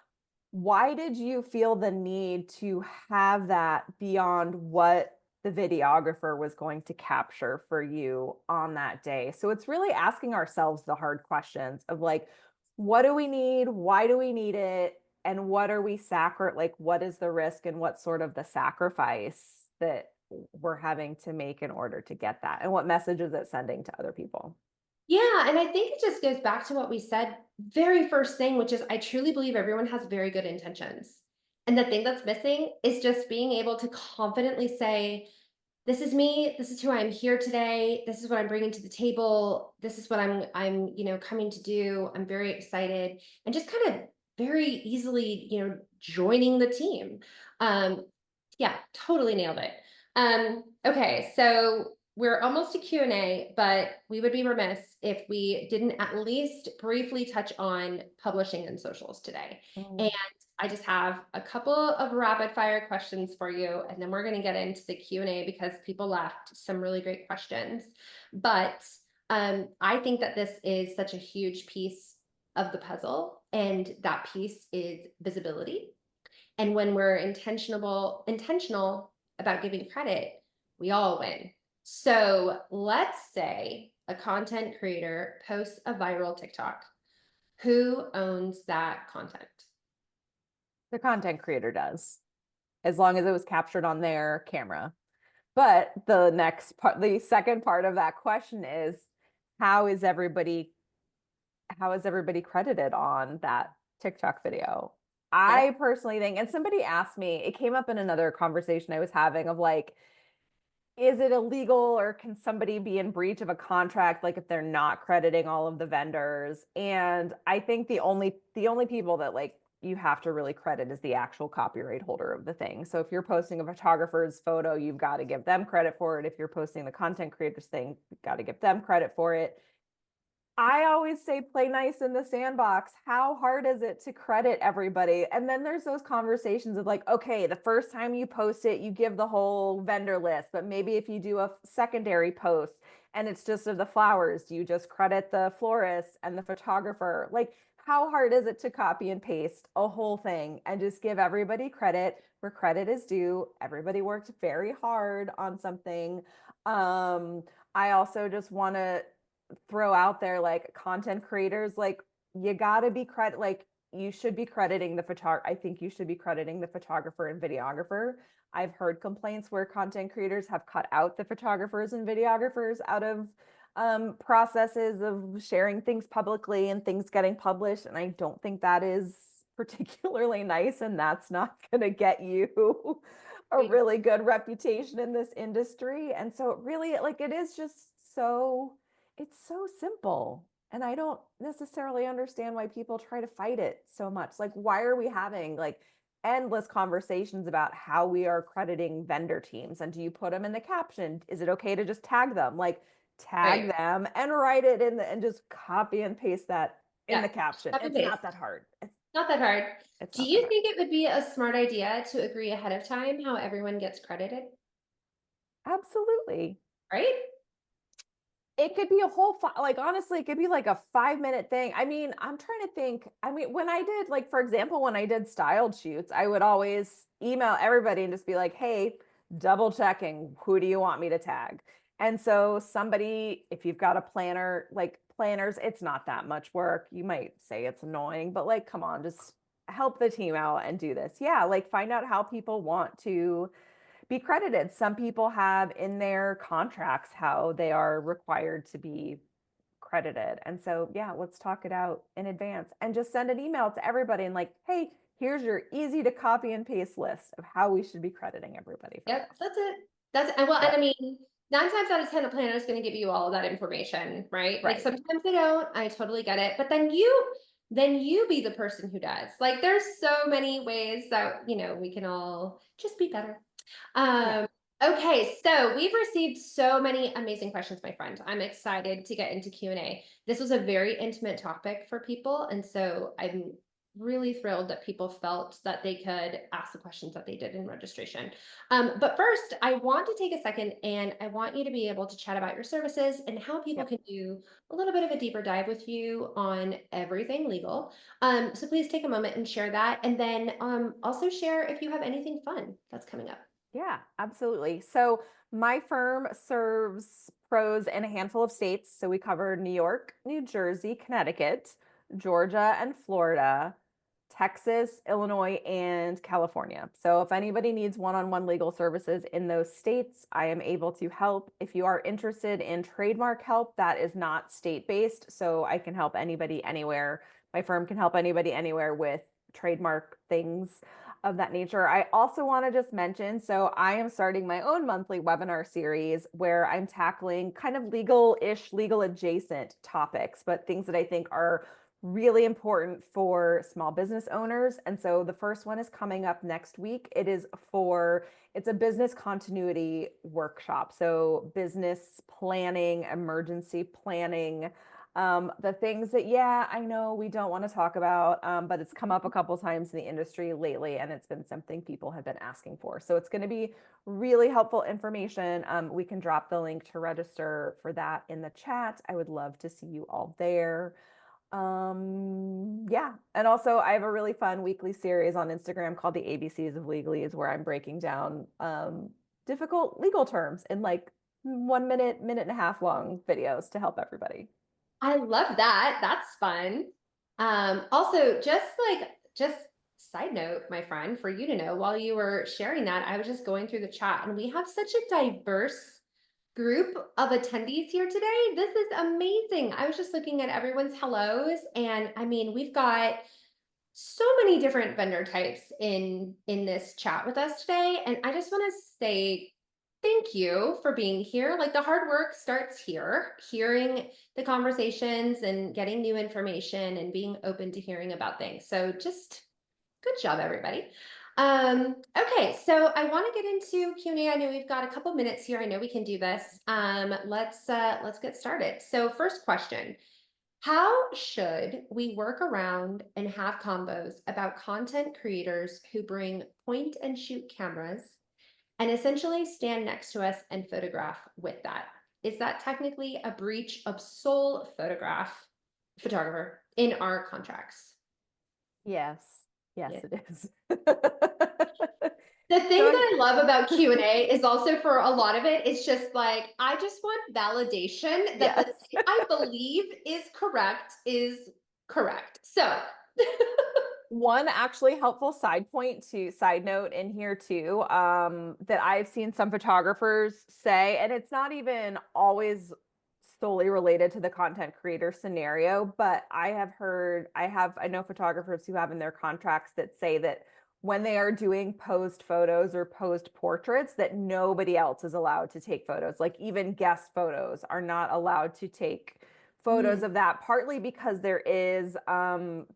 Speaker 2: why did you feel the need to have that beyond what the videographer was going to capture for you on that day? So it's really asking ourselves the hard questions of like, what do we need? Why do we need it? And what are we like, what is the risk and what sort of the sacrifice that we're having to make in order to get that? And what message is it sending to other people?
Speaker 1: Yeah, and I think it just goes back to what we said very first thing, which is I truly believe everyone has very good intentions. And the thing that's missing is just being able to confidently say, this is me, this is who I'm here today, this is what I'm bringing to the table, this is what I'm coming to do. I'm very excited and just kind of very easily, joining the team. Um yeah, totally nailed it. Okay, so we're almost to Q&A, but we would be remiss if we didn't at least briefly touch on publishing and socials today. And
Speaker 2: Mm.
Speaker 1: I just have a couple of rapid fire questions for you, and then we're going to get into the Q&A because people left some really great questions. But I think that this is such a huge piece of the puzzle, and that piece is visibility. And when we're intentional about giving credit, we all win. So let's say a content creator posts a viral TikTok. Who owns that content?
Speaker 2: The content creator does, as long as it was captured on their camera. But the next part, the second part of that question is how is everybody credited on that TikTok video?
Speaker 1: Yep.
Speaker 2: I personally think, and somebody asked me, it came up in another conversation I was having of like, is it illegal or can somebody be in breach of a contract like if they're not crediting all of the vendors? And I think the only people that like you have to really credit is the actual copyright holder of the thing. So if you're posting a photographer's photo, you've got to give them credit for it. If you're posting the content creator's thing, you've got to give them credit for it. I always say play nice in the sandbox. How hard is it to credit everybody? And then there's those conversations of like, okay, the first time you post it, you give the whole vendor list, but maybe if you do a secondary post and it's just of the flowers, do you just credit the florist and the photographer? Like, how hard is it to copy and paste a whole thing and just give everybody credit where credit is due? Everybody worked very hard on something. I also just want to throw out there, like content creators, like you gotta be you should be crediting the photographer. I think you should be crediting the photographer and videographer. I've heard complaints where content creators have cut out the photographers and videographers out of processes of sharing things publicly and things getting published. And I don't think that is particularly nice. And that's not going to get you a really good reputation in this industry. And so it really, like, it is just it's so simple. And I don't necessarily understand why people try to fight it so much. Like, why are we having like endless conversations about how we are crediting vendor teams? And do you put them in the caption? Is it okay to just tag them? Like, tag
Speaker 1: Right.
Speaker 2: them and write it in and just copy and paste that in
Speaker 1: Yeah.
Speaker 2: the caption.
Speaker 1: Copy
Speaker 2: It's
Speaker 1: paste.
Speaker 2: not that hard.
Speaker 1: Not that hard.
Speaker 2: It's
Speaker 1: Do
Speaker 2: not that
Speaker 1: you
Speaker 2: hard.
Speaker 1: think it would be a smart idea to agree ahead of time how everyone gets credited?
Speaker 2: Absolutely.
Speaker 1: Right?
Speaker 2: It could be a whole like honestly, it could be like a 5-minute thing. I mean, I'm trying to think. I mean, when I did, like, for example, when I did styled shoots, I would always email everybody and just be like, hey, double checking, who do you want me to tag? And so somebody, if you've got a planner, like planners, it's not that much work. You might say it's annoying, but like, come on, just help the team out and do this. Yeah, like find out how people want to be credited. Some people have in their contracts how they are required to be credited. And so, yeah, let's talk it out in advance and just send an email to everybody and like, hey, here's your easy to copy and paste list of how we should be crediting everybody for
Speaker 1: Yep,
Speaker 2: this.
Speaker 1: that's it. That's and well, and I
Speaker 2: Yep.
Speaker 1: mean, 9 times out of 10, a planner is going to give you all of that information, right? Like
Speaker 2: Right.
Speaker 1: sometimes they don't. I totally get it. But then you be the person who does. Like there's so many ways that, we can all just be better.
Speaker 2: Yeah.
Speaker 1: Um, okay, so we've received so many amazing questions, my friend. I'm excited to get into Q&A. This was a very intimate topic for people, and so I'm really thrilled that people felt that they could ask the questions that they did in registration. But first, I want to take a second and I want you to be able to chat about your services and how people
Speaker 2: Yep.
Speaker 1: can do a little bit of a deeper dive with you on everything legal. So please take a moment and share that. And then also share if you have anything fun that's coming up.
Speaker 2: Yeah, absolutely. So my firm serves pros in a handful of states. So we cover New York, New Jersey, Connecticut, Georgia, and Florida, Texas, Illinois, and California. So if anybody needs one-on-one legal services in those states, I am able to help. If you are interested in trademark help, that is not state-based. So I can help anybody anywhere. My firm can help anybody anywhere with trademark things of that nature. I also want to just mention, so I am starting my own monthly webinar series where I'm tackling kind of legal-ish, legal adjacent topics, but things that I think are really important for small business owners. And so the first one is coming up next week. It's a business continuity workshop. So business planning, emergency planning, the things that, yeah, I know we don't want to talk about, but it's come up a couple times in the industry lately, and it's been something people have been asking for. So it's going to be really helpful information. We can drop the link to register for that in the chat. I would love to see you all there. Yeah. And also I have a really fun weekly series on Instagram called the ABCs of Legalese, where I'm breaking down difficult legal terms in like 1 minute, minute and a half long videos to help everybody.
Speaker 1: I love that. That's fun. Also, just side note, my friend, for you to know, while you were sharing that, I was just going through the chat and we have such a diverse group of attendees here today. This is amazing. I was just looking at everyone's hellos and I mean, we've got so many different vendor types in this chat with us today, and I just want to say thank you for being here. Like the hard work starts here, hearing the conversations and getting new information and being open to hearing about things. So just good job, everybody. Okay, so I want to get into Q&A. I know we've got a couple minutes here. I know we can do this. Let's get started. So first question. How should we work around and have combos about content creators who bring point and shoot cameras and essentially stand next to us and photograph with that? Is that technically a breach of sole photographer in our contracts?
Speaker 2: Yes. Yes,
Speaker 1: Yeah.
Speaker 2: it is.
Speaker 1: The thing
Speaker 2: So
Speaker 1: that I love about Q&A is also for a lot of it, it's just like, I just want validation that the
Speaker 2: yes.
Speaker 1: thing I believe is correct. So,
Speaker 2: One actually helpful side note in here too, that I've seen some photographers say, and it's not even always solely related to the content creator scenario, but I know photographers who have in their contracts that say that when they are doing posed photos or posed portraits, that nobody else is allowed to take photos. Like even guest photos are not allowed to take photos
Speaker 1: mm,
Speaker 2: of that, partly because there is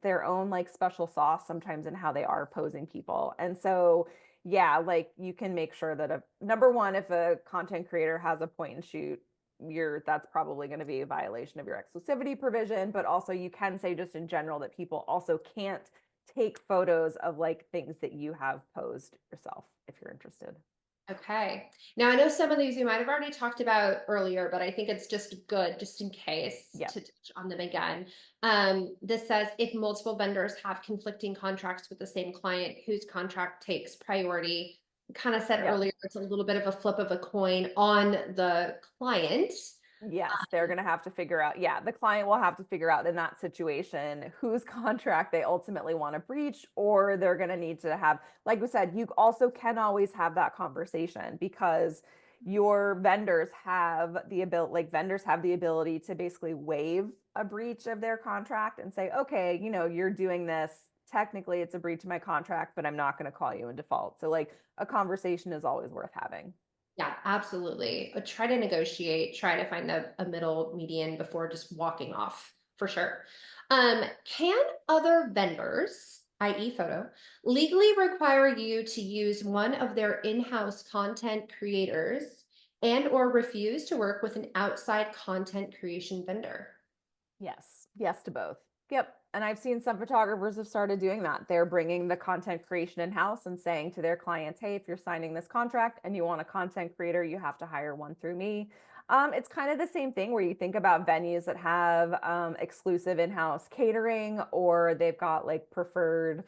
Speaker 2: their own like special sauce sometimes in how they are posing people. And so yeah, like you can make sure that a number one, if a content creator has a point and shoot, that's probably going to be a violation of your exclusivity provision. But also you can say just in general that people also can't take photos of like things that you have posed yourself if you're interested.
Speaker 1: okay. Now, I know some of these we might have already talked about earlier, but I think it's just good, just in case,
Speaker 2: Yeah.
Speaker 1: to touch on them again. This says if multiple vendors have conflicting contracts with the same client whose contract takes priority, kind of said
Speaker 2: Yep.
Speaker 1: earlier, it's a little bit of a flip of a coin on the client.
Speaker 2: Yes, they're going to have to figure out. Yeah, the client will have to figure out in that situation whose contract they ultimately want to breach, or they're going to need to have, like we said, you also can always have that conversation because your vendors have the ability to basically waive a breach of their contract and say, okay, you're doing this. Technically, it's a breach of my contract, but I'm not going to call you in default. So, like, a conversation is always worth having.
Speaker 1: Yeah, absolutely. Try to negotiate, try to find a middle median before just walking off for sure. Can other vendors, i.e. photo, legally require you to use one of their in-house content creators and or refuse to work with an outside content creation vendor?
Speaker 2: Yes, yes to both. Yep. And I've seen some photographers have started doing that. They're bringing the content creation in house and saying to their clients, hey, if you're signing this contract and you want a content creator, you have to hire one through me. It's kind of the same thing where you think about venues that have exclusive in house catering or they've got like preferred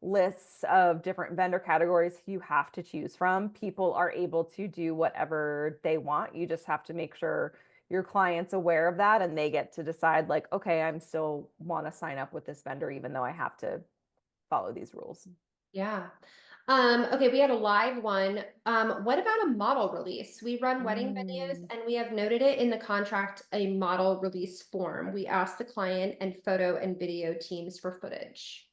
Speaker 2: lists of different vendor categories you have to choose from. People are able to do whatever they want. You just have to make sure your client's aware of that and they get to decide like, okay, I'm still want to sign up with this vendor even though I have to follow these rules.
Speaker 1: Yeah. Okay, we had a live one. What about a model release? We run wedding venues
Speaker 2: Mm.
Speaker 1: and we have noted it in the contract, a model release form. We ask the client and photo and video teams for footage.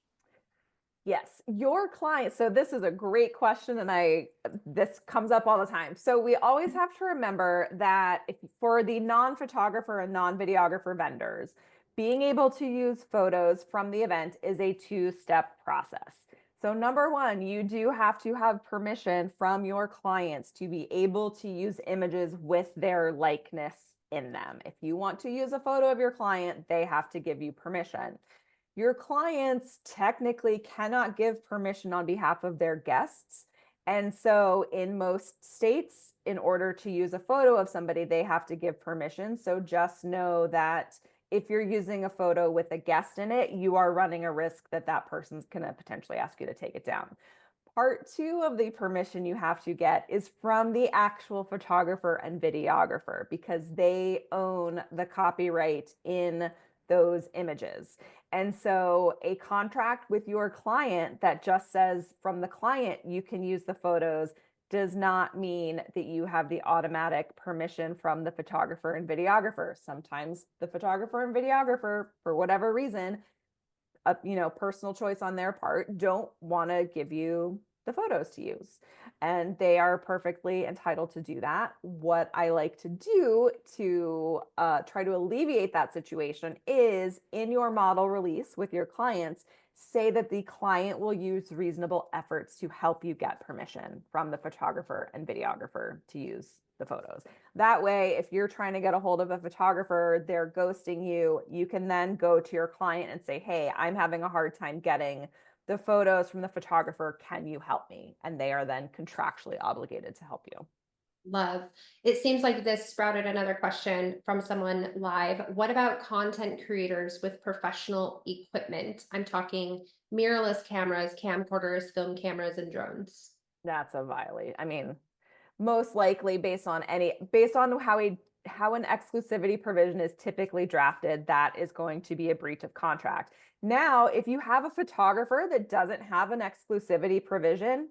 Speaker 2: Yes, your client. So this is a great question, and this comes up all the time. So we always have to remember that if for the non-photographer and non-videographer vendors, being able to use photos from the event is a two-step process. So number one, you do have to have permission from your clients to be able to use images with their likeness in them. If you want to use a photo of your client, they have to give you permission. Your clients technically cannot give permission on behalf of their guests. And so, in most states, in order to use a photo of somebody, they have to give permission. So, just know that if you're using a photo with a guest in it, you are running a risk that that person's going to potentially ask you to take it down. Part two of the permission you have to get is from the actual photographer and videographer because they own the copyright in those images. And so a contract with your client that just says from the client you can use the photos does not mean that you have the automatic permission from the photographer and videographer. Sometimes the photographer and videographer, for whatever reason, a personal choice on their part, don't want to give you the photos to use, and they are perfectly entitled to do that. What I like to do to try to alleviate that situation is in your model release with your clients, say that the client will use reasonable efforts to help you get permission from the photographer and videographer to use the photos. That way, if you're trying to get a hold of a photographer, they're ghosting you, you can then go to your client and say, hey, I'm having a hard time getting the photos from the photographer. Can you help me? And they are then contractually obligated to help you.
Speaker 1: Love. It seems like this sprouted another question from someone live. What about content creators with professional equipment? I'm talking mirrorless cameras, camcorders, film cameras, and drones.
Speaker 2: That's a violation. I mean, most likely based on how an exclusivity provision is typically drafted, that is going to be a breach of contract. Now, if you have a photographer that doesn't have an exclusivity provision,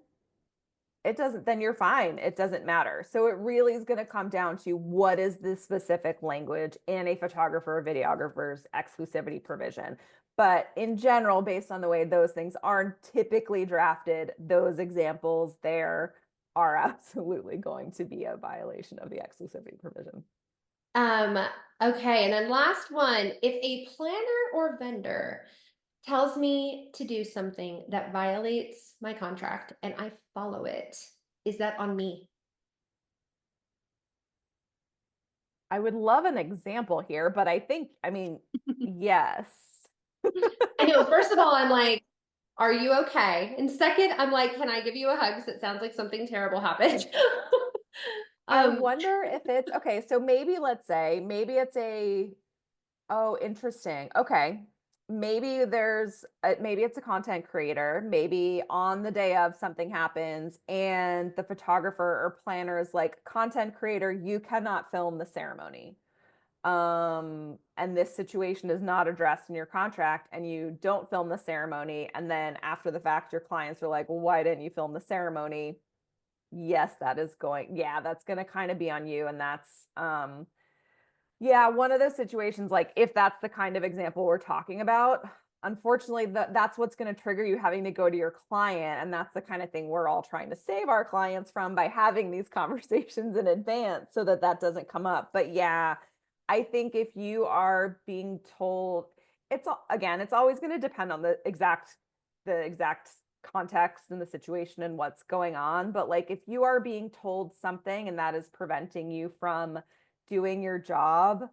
Speaker 2: it doesn't, then you're fine. It doesn't matter. So it really is going to come down to what is the specific language in a photographer or videographer's exclusivity provision. But in general, based on the way those things are typically drafted, those examples there are absolutely going to be a violation of the exclusivity provision.
Speaker 1: Um, okay, and then last one, if a planner or vendor tells me to do something that violates my contract and I follow it, is that on me?
Speaker 2: I would love an example here, but I mean, yes.
Speaker 1: I know, first of all, I'm like, are you okay? And second, I'm like, can I give you a hug? Because it sounds like something terrible happened.
Speaker 2: I
Speaker 1: um,
Speaker 2: wonder if it's okay. So maybe let's say, maybe it's a, oh, interesting. Okay. Maybe it's a content creator. Maybe on the day of something happens and the photographer or planner is like, content creator, you cannot film the ceremony. And this situation is not addressed in your contract and you don't film the ceremony. And then after the fact, your clients are like, well, why didn't you film the ceremony? Yes, yeah, that's going to kind of be on you. And yeah, one of those situations, like if that's the kind of example we're talking about, unfortunately, that's what's going to trigger you having to go to your client. And that's the kind of thing we're all trying to save our clients from by having these conversations in advance so that that doesn't come up. But yeah, I think if you are being told, again, it's always going to depend on the exact context and the situation and what's going on. But like if you are being told something and that is preventing you from doing your job,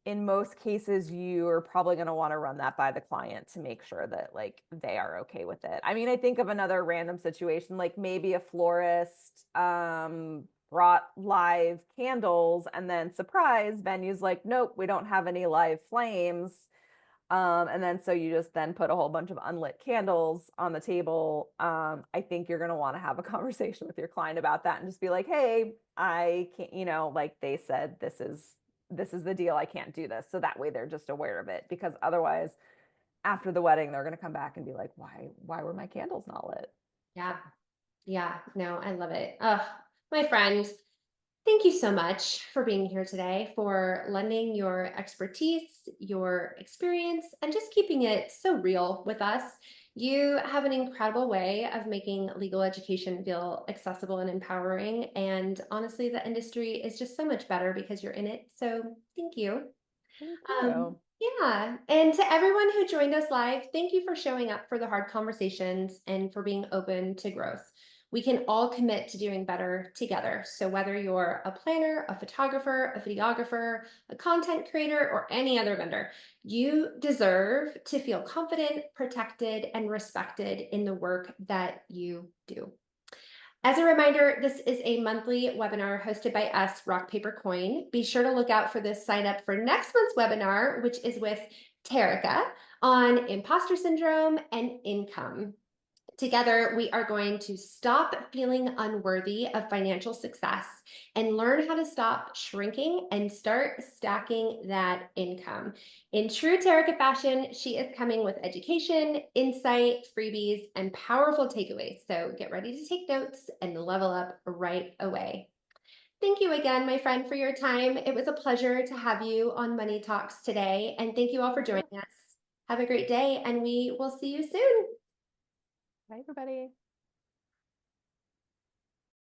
Speaker 2: in most cases, you are probably going to want to run that by the client to make sure that like they are okay with it. I mean, I think of another random situation, like maybe a florist brought live candles and then surprise, venue's like, nope, we don't have any live flames. And then so you just then put a whole bunch of unlit candles on the table. I think you're going to want to have a conversation with your client about that and just be like, hey, I can't, like they said, this is the deal. I can't do this. So that way they're just aware of it, because otherwise after the wedding, they're going to come back and be like, why were my candles not lit?
Speaker 1: yeah, yeah, no, I love it. My friend, thank you so much for being here today, for lending your expertise, your experience, and just keeping it so real with us. You have an incredible way of making legal education feel accessible and empowering. And honestly, the industry is just so much better because you're in it. So thank you.
Speaker 2: Thank you.
Speaker 1: Yeah. And to everyone who joined us live, thank you for showing up for the hard conversations and for being open to growth. We can all commit to doing better together. So whether you're a planner, a photographer, a videographer, a content creator, or any other vendor, you deserve to feel confident, protected, and respected in the work that you do. As a reminder, this is a monthly webinar hosted by us, Rock, Paper, Coin. Be sure to look out for this sign up for next month's webinar, which is with Terica on imposter syndrome and income. Together, we are going to stop feeling unworthy of financial success and learn how to stop shrinking and start stacking that income. In true Terica fashion, she is coming with education, insight, freebies, and powerful takeaways. So get ready to take notes and level up right away. Thank you again, my friend, for your time. It was a pleasure to have you on Money Talks today. And thank you all for joining us. Have a great day, and we will see you soon.
Speaker 2: Bye, everybody.